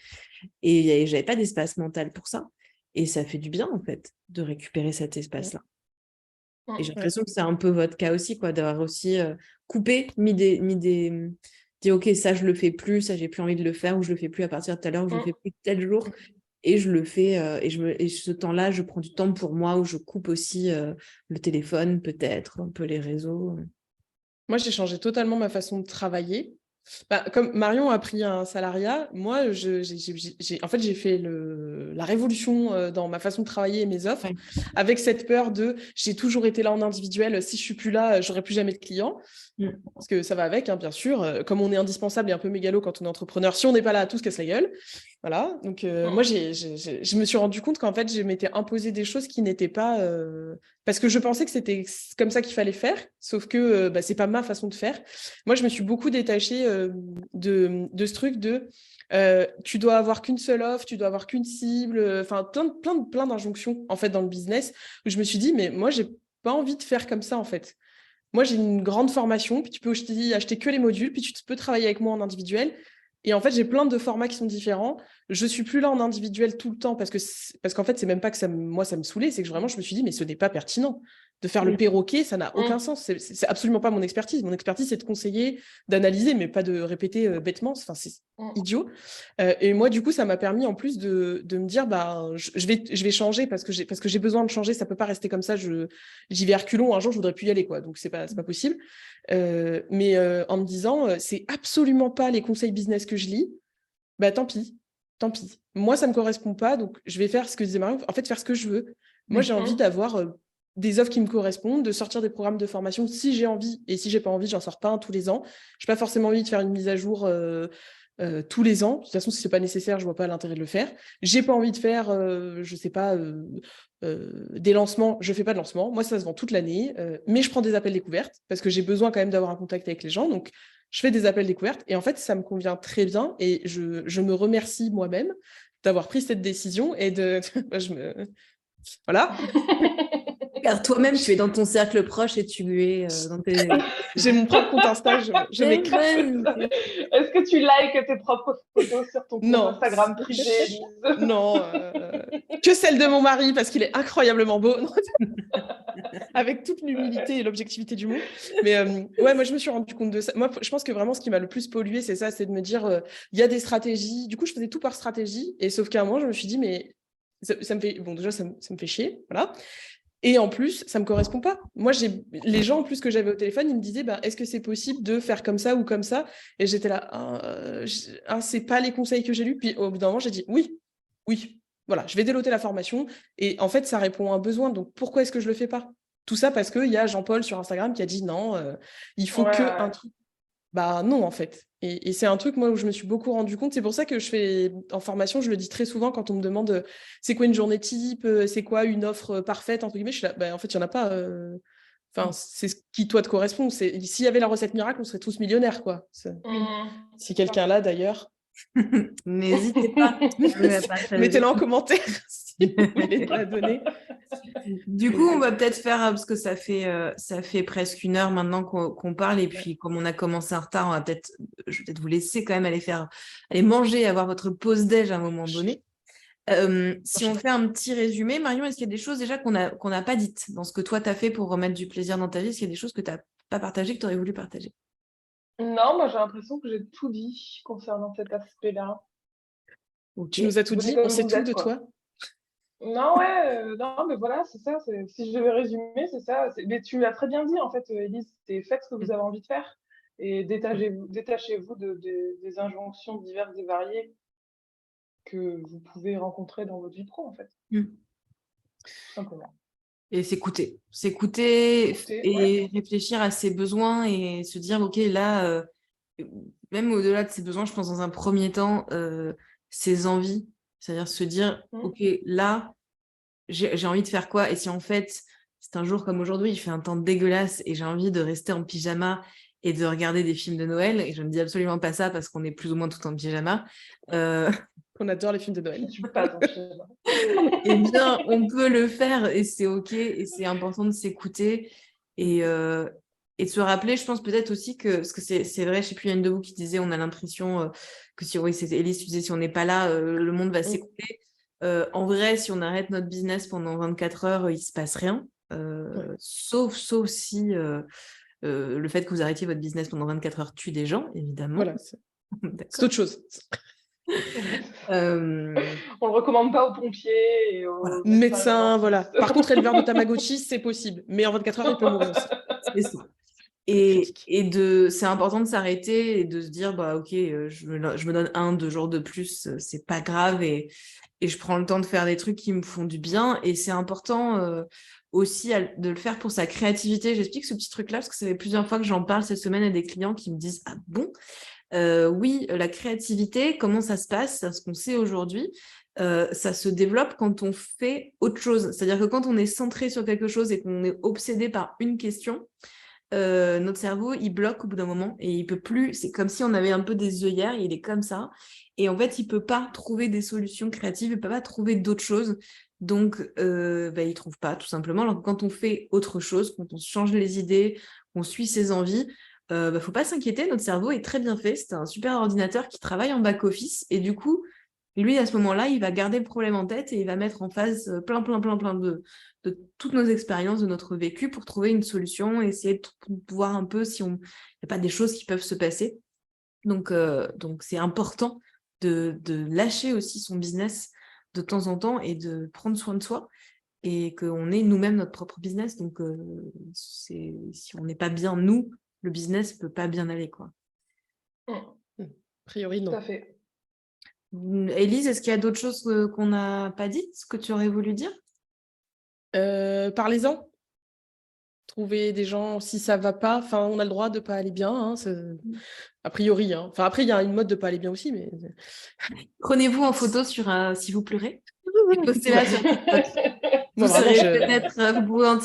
Et j'avais pas d'espace mental pour ça. Et ça fait du bien en fait de récupérer cet espace-là. Et j'ai l'impression que c'est un peu votre cas aussi, quoi, d'avoir aussi coupé, dit ok, ça je le fais plus, ça j'ai plus envie de le faire, ou je le fais plus à partir de tout à l'heure, ou je le fais plus tel jour, et je le fais, et ce temps-là, je prends du temps pour moi, où je coupe aussi le téléphone, peut-être, un peu les réseaux. Moi, j'ai changé totalement ma façon de travailler. Bah, comme Marion a pris un salariat, moi, en fait, j'ai fait la révolution dans ma façon de travailler et mes offres, avec cette peur de j'ai toujours été là en individuel, si je suis plus là, j'aurai plus jamais de clients. Parce que ça va avec, hein, bien sûr. Comme on est indispensable et un peu mégalo quand on est entrepreneur, si on n'est pas là, tout se casse la gueule. Voilà. Donc, moi, je me suis rendu compte qu'en fait, je m'étais imposé des choses qui n'étaient pas. Parce que je pensais que c'était comme ça qu'il fallait faire, sauf que c'est pas ma façon de faire. Moi, je me suis beaucoup détachée de ce truc de tu dois avoir qu'une seule offre, tu dois avoir qu'une cible, enfin, plein d'injonctions, en fait, dans le business, où je me suis dit, mais moi, j'ai pas envie de faire comme ça, en fait. Moi, j'ai une grande formation, puis tu peux acheter que les modules, puis tu peux travailler avec moi en individuel. Et en fait, j'ai plein de formats qui sont différents. Je suis plus là en individuel tout le temps parce qu'en fait, c'est même pas que moi, ça me saoulait, c'est que vraiment, je me suis dit, mais ce n'est pas pertinent. De faire le perroquet, ça n'a aucun sens. C'est absolument pas mon expertise. Mon expertise, c'est de conseiller, d'analyser, mais pas de répéter bêtement. Enfin, c'est idiot. Et moi, du coup, ça m'a permis en plus de me dire, bah, je vais changer parce que j'ai besoin de changer. Ça peut pas rester comme ça. J'y vais à reculons. Un jour, je voudrais plus y aller, quoi. Donc, c'est pas possible. Mais en me disant, c'est absolument pas les conseils business que je lis. Bah, tant pis. Tant pis. Moi, ça me correspond pas. Donc, je vais faire ce que disait Marion. En fait, faire ce que je veux. Moi, j'ai envie d'avoir des offres qui me correspondent, de sortir des programmes de formation si j'ai envie. Et si j'ai pas envie, j'en sors pas un tous les ans. Je n'ai pas forcément envie de faire une mise à jour tous les ans. De toute façon, si c'est pas nécessaire, je vois pas l'intérêt de le faire. J'ai pas envie de faire, je sais pas, des lancements. Je fais pas de lancement. Moi, ça se vend toute l'année. Mais je prends des appels découvertes parce que j'ai besoin quand même d'avoir un contact avec les gens. Donc, je fais des appels découvertes. Et en fait, ça me convient très bien. Et je me remercie moi-même d'avoir pris cette décision et de... Voilà. Car toi-même, tu es dans ton cercle proche et tu es dans tes... J'ai mon propre compte Insta, je m'éclate. Est-ce que tu likes tes propres photos sur ton compte Non. Instagram privé, Élise? Non, que celle de mon mari parce qu'il est incroyablement beau. Non, avec toute l'humilité et l'objectivité du monde. Mais ouais, moi, je me suis rendu compte de ça. Moi, je pense que vraiment, ce qui m'a le plus pollué, c'est ça, c'est de me dire, il y a des stratégies. Du coup, je faisais tout par stratégie. Et sauf qu'à un moment, je me suis dit, mais ça me fait... Bon, déjà, ça me fait chier, voilà. Et en plus, ça me correspond pas. Moi, les gens en plus que j'avais au téléphone, ils me disaient, bah, est-ce que c'est possible de faire comme ça ou comme ça? Et j'étais là, c'est pas les conseils que j'ai lus. Puis au bout d'un moment, j'ai dit, oui, voilà, je vais déloter la formation. Et en fait, ça répond à un besoin. Donc pourquoi est-ce que je le fais pas? Tout ça parce qu'il y a Jean-Paul sur Instagram qui a dit non, il faut que un truc. Bah non, en fait. Et c'est un truc, moi, où je me suis beaucoup rendu compte. C'est pour ça que je fais en formation, je le dis très souvent quand on me demande c'est quoi une journée type, c'est quoi une offre parfaite, entre guillemets. Je suis là, bah, en fait, il n'y en a pas. Enfin, c'est ce qui, toi, te correspond. S'il y avait la recette miracle, on serait tous millionnaires, quoi. Si quelqu'un l'a, d'ailleurs. N'hésitez pas. Mettez-la en commentaire si vous voulez la donner. Du coup, on va peut-être faire, parce que ça fait presque 1 heure maintenant qu'on parle, et puis comme on a commencé en retard, je vais peut-être vous laisser quand même aller manger, avoir votre pause déj à un moment donné. Si on fait un petit résumé, Marion, est-ce qu'il y a des choses déjà qu'on n'a pas dites dans ce que toi, tu as fait pour remettre du plaisir dans ta vie? Est-ce qu'il y a des choses que tu n'as pas partagées, que tu aurais voulu partager? Non, moi j'ai l'impression que j'ai tout dit concernant cet aspect-là. Ok. Tu nous as tout dit, on sait tout de toi. Non, ouais, non, mais voilà, c'est ça. Si je devais résumer, c'est ça. Mais tu l'as très bien dit, en fait, Élise. Faites ce que vous avez envie de faire et détachez-vous des injonctions diverses et variées que vous pouvez rencontrer dans votre vie pro, en fait. Tout simplement. Et s'écouter et Ouais. réfléchir à ses besoins et se dire, ok, là, même au-delà de ses besoins, je pense dans un premier temps, ses envies, c'est-à-dire se dire, ok, là, j'ai envie de faire quoi? Et si en fait, c'est un jour comme aujourd'hui, il fait un temps dégueulasse et j'ai envie de rester en pyjama et de regarder des films de Noël, et je ne dis absolument pas ça parce qu'on est plus ou moins tout en pyjama. On adore les films de Noël. Je suis pas en pyjama. Eh bien, on peut le faire et c'est ok, et c'est important de s'écouter et de se rappeler, je pense peut-être aussi que, parce que c'est vrai, je sais plus, il y a une de vous qui disait, on a l'impression que si, oui, c'était Élise, tu disais, si on n'est pas là, le monde va s'écouler. En vrai, si on arrête notre business pendant 24 heures, il se passe rien, sauf si le fait que vous arrêtiez votre business pendant 24 heures tue des gens, évidemment. Voilà, c'est autre chose. On le recommande pas aux pompiers et aux médecins, voilà. Par contre, éleveur de Tamagotchi, c'est possible. Mais en 24 heures, il peut mourir aussi. C'est ça. Et c'est important de s'arrêter et de se dire, bah ok, je me donne 1-2 jours de plus, c'est pas grave, et je prends le temps de faire des trucs qui me font du bien. Et c'est important aussi de le faire pour sa créativité. J'explique ce petit truc-là parce que ça fait plusieurs fois que j'en parle cette semaine à des clients qui me disent, ah bon? Oui, la créativité, comment ça se passe? Ce qu'on sait aujourd'hui, ça se développe quand on fait autre chose. C'est-à-dire que quand on est centré sur quelque chose et qu'on est obsédé par une question, notre cerveau, il bloque au bout d'un moment et il peut plus. C'est comme si on avait un peu des œillères, il est comme ça. Et en fait, il peut pas trouver des solutions créatives, il peut pas trouver d'autres choses. Donc, il trouve pas, tout simplement. Alors que quand on fait autre chose, quand on change les idées, qu'on suit ses envies, faut pas s'inquiéter, notre cerveau est très bien fait. C'est un super ordinateur qui travaille en back-office. Et du coup, lui, à ce moment-là, il va garder le problème en tête et il va mettre en phase plein de toutes nos expériences, de notre vécu, pour trouver une solution et essayer de voir un peu si il n'y a pas des choses qui peuvent se passer. Donc c'est important de lâcher aussi son business de temps en temps et de prendre soin de soi, et qu'on est nous-mêmes notre propre business. Donc si on n'est pas bien, nous, le business ne peut pas bien aller, quoi. A priori, non. Tout à fait. Élise, est-ce qu'il y a d'autres choses qu'on n'a pas dites, ce que tu aurais voulu dire? Parlez-en. Trouver des gens, si ça va pas, enfin, on a le droit de pas aller bien, hein, a priori. Hein. Enfin, après, il y a une mode de pas aller bien aussi, mais... Prenez-vous en photo sur si vous pleurez et postez-la sur TikTok. Vous pouvez en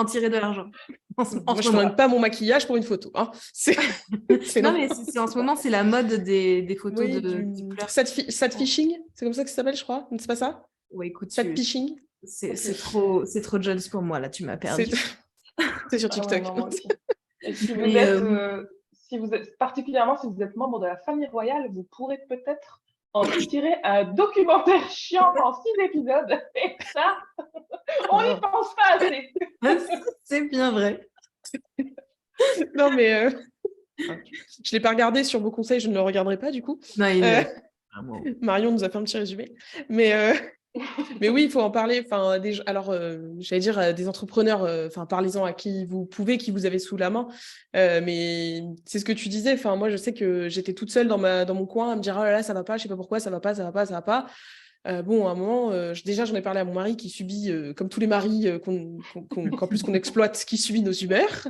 tirer de l'argent. Moi, je ne prends pas mon maquillage pour une photo. Hein. Non, mais en ce moment, c'est la mode des photos qui pleurent. Sad phishing, c'est comme ça que ça s'appelle, je crois. C'est pas ça? Ouais, écoute, sad phishing. C'est trop Jones pour moi, là, tu m'as perdu. C'est sur Ah ouais, TikTok. non, moi aussi. Et si vous êtes, particulièrement si vous êtes membre de la famille royale, vous pourrez peut-être en tirer un documentaire chiant en 6 épisodes. Et ça, on n'y pense pas assez. C'est bien vrai. Non, mais je ne l'ai pas regardé sur vos conseils, je ne le regarderai pas du coup. Non, Marion nous a fait un petit résumé. Mais oui, il faut en parler. Enfin, alors, j'allais dire des entrepreneurs, enfin, parlez-en à qui vous pouvez, qui vous avez sous la main. Mais c'est ce que tu disais. Enfin, moi, je sais que j'étais toute seule dans mon coin à me dire, oh là là, ça va pas, je sais pas pourquoi, ça va pas, ça va pas, ça va pas. Bon, à un moment, déjà, j'en ai parlé à mon mari qui subit, comme tous les maris qu'en plus qu'on exploite, qui subit nos humeurs.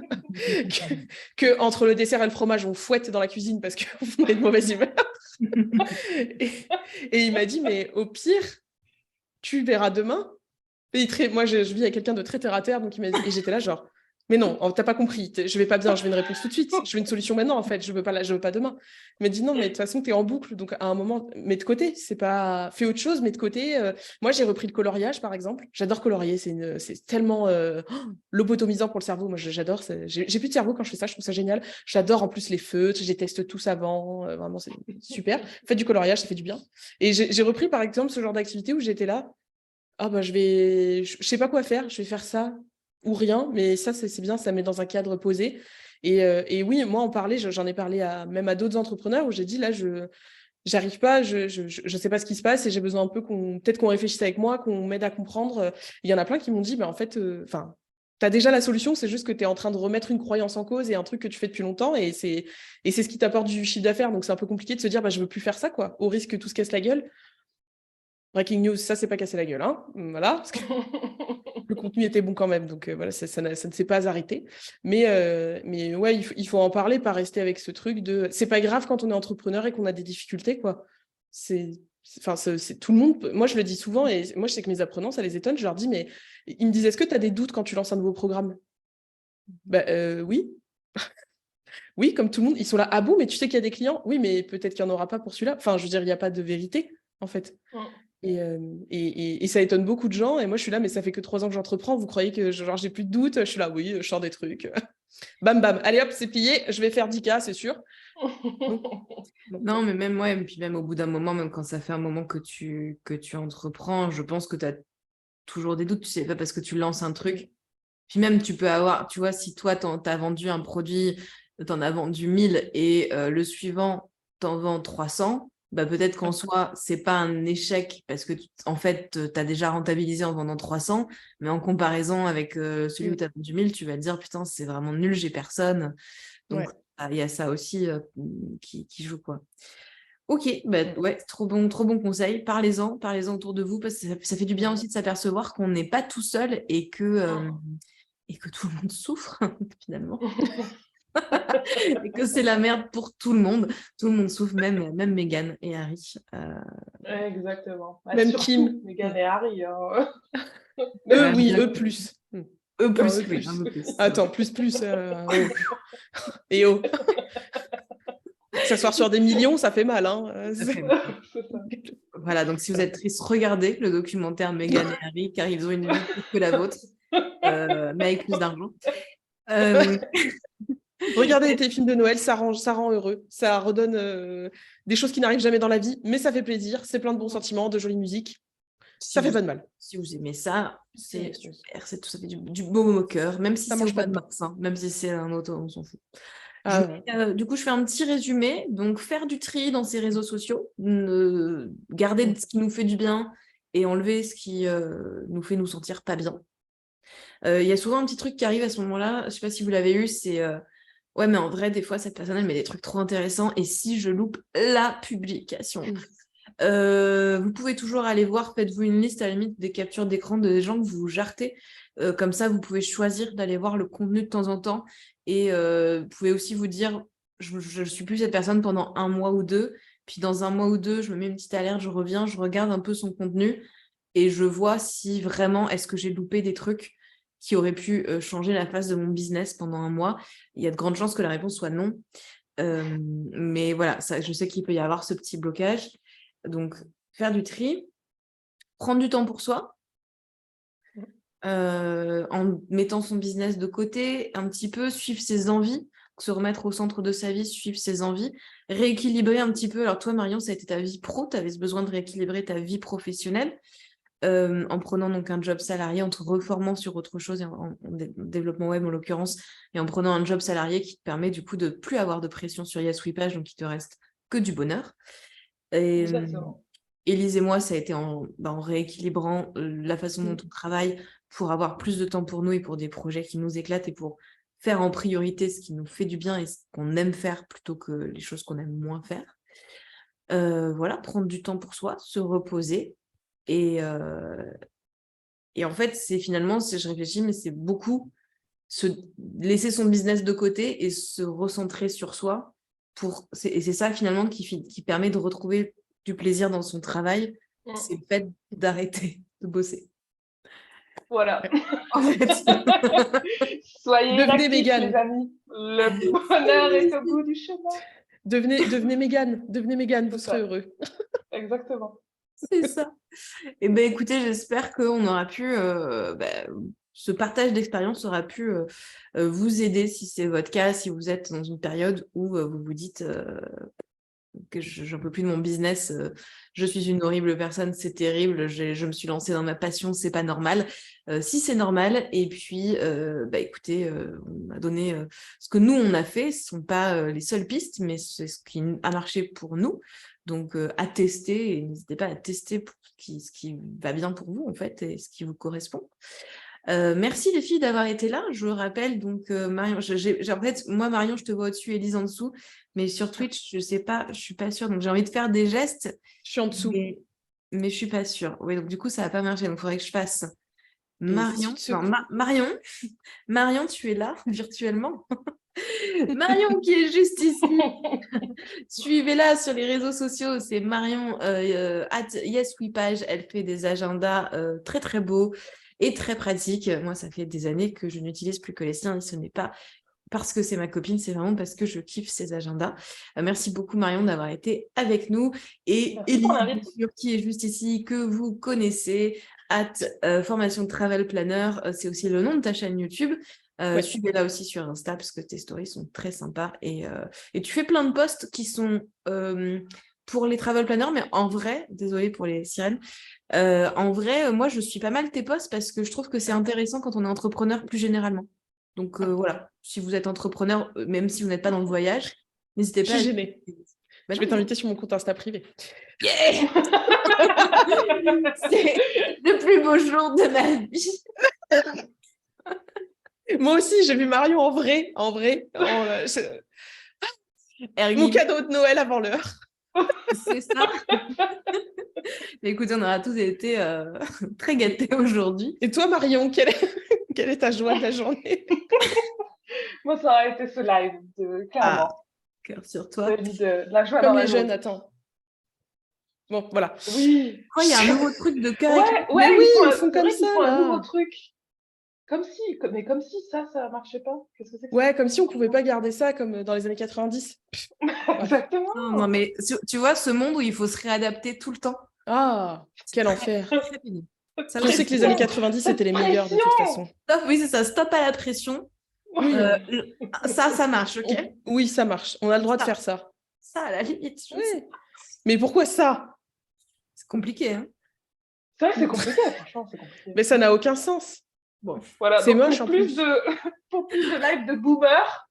que entre le dessert et le fromage, on fouette dans la cuisine parce qu'on est de mauvaise humeur. et il m'a dit, mais au pire, tu verras demain. Moi, je vis avec quelqu'un de très terre à terre, donc il m'a dit, et j'étais là, genre, mais non, t'as pas compris, je vais pas bien, je veux une réponse tout de suite, je veux une solution maintenant, en fait, je veux pas demain. Il m'a dit, non, mais de toute façon, t'es en boucle, donc à un moment, mets de côté, c'est pas, fais autre chose, mets de côté. Moi, j'ai repris le coloriage, par exemple, j'adore colorier, c'est tellement lobotomisant pour le cerveau, moi, j'adore, j'ai plus de cerveau quand je fais ça, je trouve ça génial, j'adore en plus les feutres, je les teste tous avant, vraiment, c'est super. Faites du coloriage, ça fait du bien. Et j'ai repris, par exemple, ce genre d'activité où j'étais là, ah bah je sais pas quoi faire, je vais faire ça ou rien, mais ça c'est bien, ça met dans un cadre posé. Et oui, moi en parler, j'en ai parlé même à d'autres entrepreneurs où j'ai dit là je j'arrive pas, je sais pas ce qui se passe et j'ai besoin un peu peut-être qu'on réfléchisse avec moi, qu'on m'aide à comprendre. Il y en a plein qui m'ont dit, bah en fait, enfin, t'as déjà la solution, c'est juste que tu es en train de remettre une croyance en cause et un truc que tu fais depuis longtemps et c'est ce qui t'apporte du chiffre d'affaires. Donc c'est un peu compliqué de se dire, bah je veux plus faire ça quoi, au risque que tout se casse la gueule. Breaking news, ça c'est pas cassé la gueule, hein. Voilà, parce que le contenu était bon quand même, donc voilà, ça ne s'est pas arrêté. Mais ouais, il faut en parler, pas rester avec ce truc de. C'est pas grave quand on est entrepreneur et qu'on a des difficultés, quoi. Enfin, c'est tout le monde. Moi, je le dis souvent, et moi, je sais que mes apprenants, ça les étonne. Je leur dis, mais ils me disent, est-ce que tu as des doutes quand tu lances un nouveau programme? Bah, oui. Oui, comme tout le monde, ils sont là, ah bon, mais tu sais qu'il y a des clients? Oui, mais peut-être qu'il n'y en aura pas pour celui-là. Enfin, je veux dire, il n'y a pas de vérité, en fait. Et ça étonne beaucoup de gens. Et moi, je suis là, mais ça fait que 3 ans que j'entreprends. Vous croyez que genre, j'ai plus de doute? Je suis là, oui, je sors des trucs. Bam, bam. Allez, hop, c'est plié. Je vais faire 10K, c'est sûr. Non, mais même moi, et puis même au bout d'un moment, même quand ça fait un moment que tu entreprends, je pense que tu as toujours des doutes. Tu sais pas parce que tu lances un truc. Puis même, tu peux avoir, tu vois, si toi, t'as vendu un produit, t'en as vendu 1000 et le suivant, t'en vends 300, bah peut-être qu'en soi, c'est pas un échec parce que, en fait, t'as déjà rentabilisé en vendant 300, mais en comparaison avec celui où t'as vendu 1000, tu vas te dire, putain, c'est vraiment nul, j'ai personne. Donc, Ouais. il y a ça aussi qui joue, quoi. Ok, bah ouais, trop bon conseil. Parlez-en autour de vous parce que ça fait du bien aussi de s'apercevoir qu'on n'est pas tout seul et que tout le monde souffre finalement. Et que c'est la merde pour tout le monde. Tout le monde souffre, même Meghan et Harry. Exactement. Bah, Même surtout Kim. Meghan et Harry. Hein. Eux, Même oui, Kim. eux plus. Eux Non, plus, eux oui, plus. un peu plus. Attends, plus. Oh. Et oh. S'asseoir sur des millions, ça fait mal, hein. Ça fait mal. C'est ça. Voilà, donc si vous êtes triste, regardez le documentaire Meghan et Harry, car ils ont une vie pire que la vôtre, mais avec plus d'argent. Regardez tes films de Noël, ça rend heureux. Ça redonne des choses qui n'arrivent jamais dans la vie, mais ça fait plaisir. C'est plein de bons sentiments, de jolie musique. Ça fait pas de mal. Si vous aimez ça, c'est Oui. super, ça fait du beau mot au cœur, même si Ça c'est au mange pas mois de de pain. mars, hein, même si c'est un autre, on s'en fout. Ah, ouais. Du coup, je fais un petit résumé. Donc, faire du tri dans ces réseaux sociaux, garder ce qui nous fait du bien et enlever ce qui nous fait nous sentir pas bien. Il y a souvent un petit truc qui arrive à ce moment-là, je sais pas si vous l'avez eu, c'est ouais, mais en vrai, des fois, cette personne, elle met des trucs trop intéressants et si je loupe la publication? Vous pouvez toujours aller voir, faites-vous une liste à la limite des captures d'écran des gens que vous jartez. Comme ça, vous pouvez choisir d'aller voir le contenu de temps en temps. Et vous pouvez aussi vous dire, je ne suis plus cette personne pendant 1 mois ou 2. Puis dans 1 mois ou 2, je me mets une petite alerte, je reviens, je regarde un peu son contenu et je vois si vraiment est-ce que j'ai loupé des trucs qui auraient pu changer la face de mon business pendant 1 mois. Il y a de grandes chances que la réponse soit non. Mais voilà, ça, je sais qu'il peut y avoir ce petit blocage. Donc, faire du tri, prendre du temps pour soi, en mettant son business de côté, un petit peu suivre ses envies, se remettre au centre de sa vie, suivre ses envies, rééquilibrer un petit peu. Alors toi, Marion, ça a été ta vie pro, tu avais ce besoin de rééquilibrer ta vie professionnelle en prenant donc un job salarié, en te reformant sur autre chose, en développement web en l'occurrence, et en prenant un job salarié qui te permet du coup de plus avoir de pression sur Yes We Page, donc il te reste que du bonheur. Et, Exactement. Élise et moi, ça a été en rééquilibrant la façon dont on travaille pour avoir plus de temps pour nous et pour des projets qui nous éclatent et pour faire en priorité ce qui nous fait du bien et ce qu'on aime faire plutôt que les choses qu'on aime moins faire. Voilà, prendre du temps pour soi, se reposer. Et en fait, c'est finalement, si je réfléchis, mais c'est beaucoup se laisser son business de côté et se recentrer sur soi. Et c'est ça finalement qui permet de retrouver du plaisir dans son travail. C'est le fait d'arrêter de bosser. Voilà. En fait. Soyez Devenez actifs, Mégane. les amis. Le bonheur est au bout du chemin. Devenez Mégane, vous serez heureux. Exactement. C'est ça. Et ben écoutez, j'espère qu'on aura pu, ce partage d'expérience aura pu vous aider si c'est votre cas, si vous êtes dans une période où vous vous dites que j'en peux plus de mon business, je suis une horrible personne, c'est terrible, je me suis lancée dans ma passion, c'est pas normal. Si c'est normal, et puis écoutez, on a donné ce que nous on a fait, ce ne sont pas les seules pistes, mais c'est ce qui a marché pour nous. Donc à tester, et n'hésitez pas à tester pour ce qui va bien pour vous en fait, et ce qui vous correspond. Merci les filles d'avoir été là. Je rappelle donc Marion, en fait moi Marion je te vois au-dessus, Élise en dessous, mais sur Twitch je sais pas, je suis pas sûre, donc j'ai envie de faire des gestes. Je suis en dessous. Mais je suis pas sûre. Oui, donc du coup ça va pas marcher, donc il faudrait que je fasse Marion. Marion, tu es là virtuellement. Marion qui est juste ici. Suivez-la sur les réseaux sociaux, c'est Marion @YesWePage. Elle fait des agendas très très beaux et très pratiques. Moi, ça fait des années que je n'utilise plus que les siens et ce n'est pas parce que c'est ma copine, c'est vraiment parce que je kiffe ces agendas. Merci beaucoup Marion d'avoir été avec nous. Et Élise, bien sûr, qui est juste ici, que vous connaissez, Formation Travel Planner, c'est aussi le nom de ta chaîne YouTube. Suivez-la aussi sur Insta parce que tes stories sont très sympas et tu fais plein de posts qui sont pour les travel planners, mais en vrai, désolée pour les sirènes, en vrai, moi je suis pas mal tes posts parce que je trouve que c'est intéressant quand on est entrepreneur plus généralement. Donc voilà, si vous êtes entrepreneur, même si vous n'êtes pas dans le voyage, n'hésitez pas. Je suis gênée. Je vais t'inviter sur mon compte Insta privé. Yeah. C'est le plus beau jour de ma vie. Moi aussi, j'ai vu Marion en vrai. Mon cadeau de Noël avant l'heure. C'est ça. Mais écoutez, on aura tous été très gâtés aujourd'hui. Et toi, Marion, quelle est ta joie de la journée? Moi, ça a été ce live, clairement. Cœur sur toi. De la joie comme dans les la jeunes, journée. attends. Bon, voilà. Oui. Il y a un nouveau truc de cœur. Ouais, oui, ils font comme ça. Ils font un nouveau truc. Comme si ça marchait pas. Qu'est-ce que c'est que ouais, ça comme si on pouvait pas garder ça comme dans les années 90. Exactement. Non, mais tu vois, ce monde où il faut se réadapter tout le temps. Ah, quel enfer. Très pénible. Ça, je sais que les années 90, c'était les meilleurs de toute façon. Stop, oui, c'est ça. Stop à la pression. Oui. Ça marche, ok? Oui, ça marche. On a le droit de faire ça. Ça, à la limite. Mais pourquoi ça? C'est compliqué, hein? C'est vrai que c'est compliqué, franchement, c'est compliqué. Mais ça n'a aucun sens. Bon, voilà. C'est donc, moche en plus. Pour plus de live de boomer.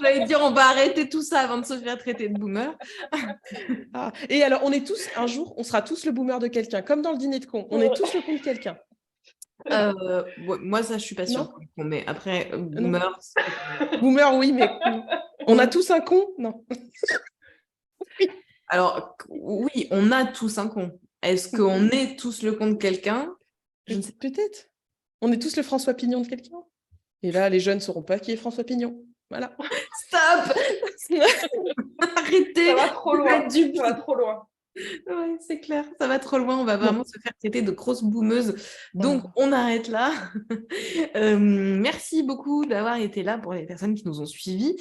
J'allais dire, on va arrêter tout ça avant de se faire traiter de boomer. Et alors, un jour, on sera tous le boomer de quelqu'un, comme dans le dîner de con. On est tous le con de quelqu'un. Moi, ça, je suis pas sûre. Mais après, boomer. Boomer, oui, mais on a tous un con? Non. Alors, oui, on a tous un con. Est-ce qu'on est tous le con de quelqu'un? Peut-être. On est tous le François Pignon de quelqu'un. Et là, les jeunes ne sauront pas qui est François Pignon. Voilà. Stop. Arrêtez. Ça va trop loin. Ça va trop loin. Ouais, c'est clair, ça va trop loin, on va vraiment se faire traiter de grosses boumeuses. Donc, on arrête là. Merci beaucoup d'avoir été là pour les personnes qui nous ont suivis.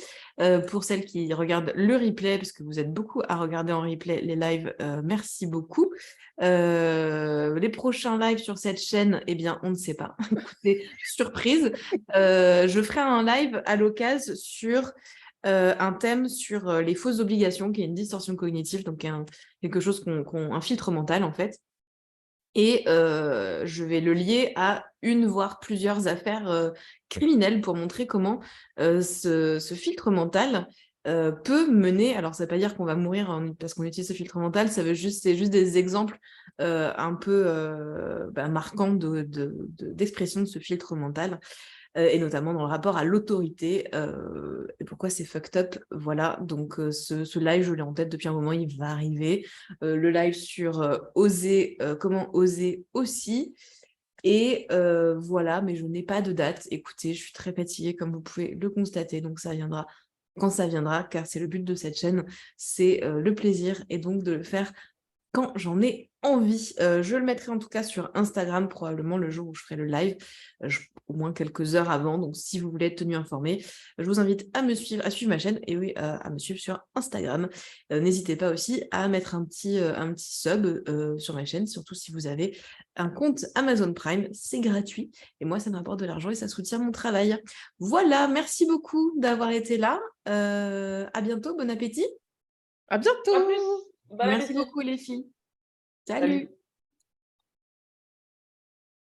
Pour celles qui regardent le replay, parce que vous êtes beaucoup à regarder en replay les lives, merci beaucoup. Les prochains lives sur cette chaîne, eh bien, on ne sait pas. Écoutez, surprise. Je ferai un live à l'occasion sur un thème sur les fausses obligations, qui est une distorsion cognitive, donc quelque chose un filtre mental en fait. Et je vais le lier à une voire plusieurs affaires criminelles pour montrer comment ce filtre mental peut mener, alors ça ne veut pas dire qu'on va mourir parce qu'on utilise ce filtre mental, c'est juste des exemples un peu marquants d'expression de ce filtre mental. Et notamment dans le rapport à l'autorité, et pourquoi c'est fucked up, voilà, donc ce live, je l'ai en tête depuis un moment, il va arriver, le live sur oser, comment oser aussi, et voilà, mais je n'ai pas de date, écoutez, je suis très fatiguée comme vous pouvez le constater, donc ça viendra quand ça viendra, car c'est le but de cette chaîne, c'est le plaisir, et donc de le faire quand j'en ai envie. Je le mettrai en tout cas sur Instagram, probablement le jour où je ferai le live, au moins quelques heures avant. Donc, si vous voulez être tenu informé, je vous invite à me suivre, à suivre ma chaîne et oui, à me suivre sur Instagram. N'hésitez pas aussi à mettre un petit sub sur ma chaîne, surtout si vous avez un compte Amazon Prime. C'est gratuit et moi, ça m'apporte de l'argent et ça soutient mon travail. Voilà, merci beaucoup d'avoir été là. À bientôt, bon appétit. À bientôt! À plus. Bon Merci appétit. beaucoup les filles. Salut. Salut.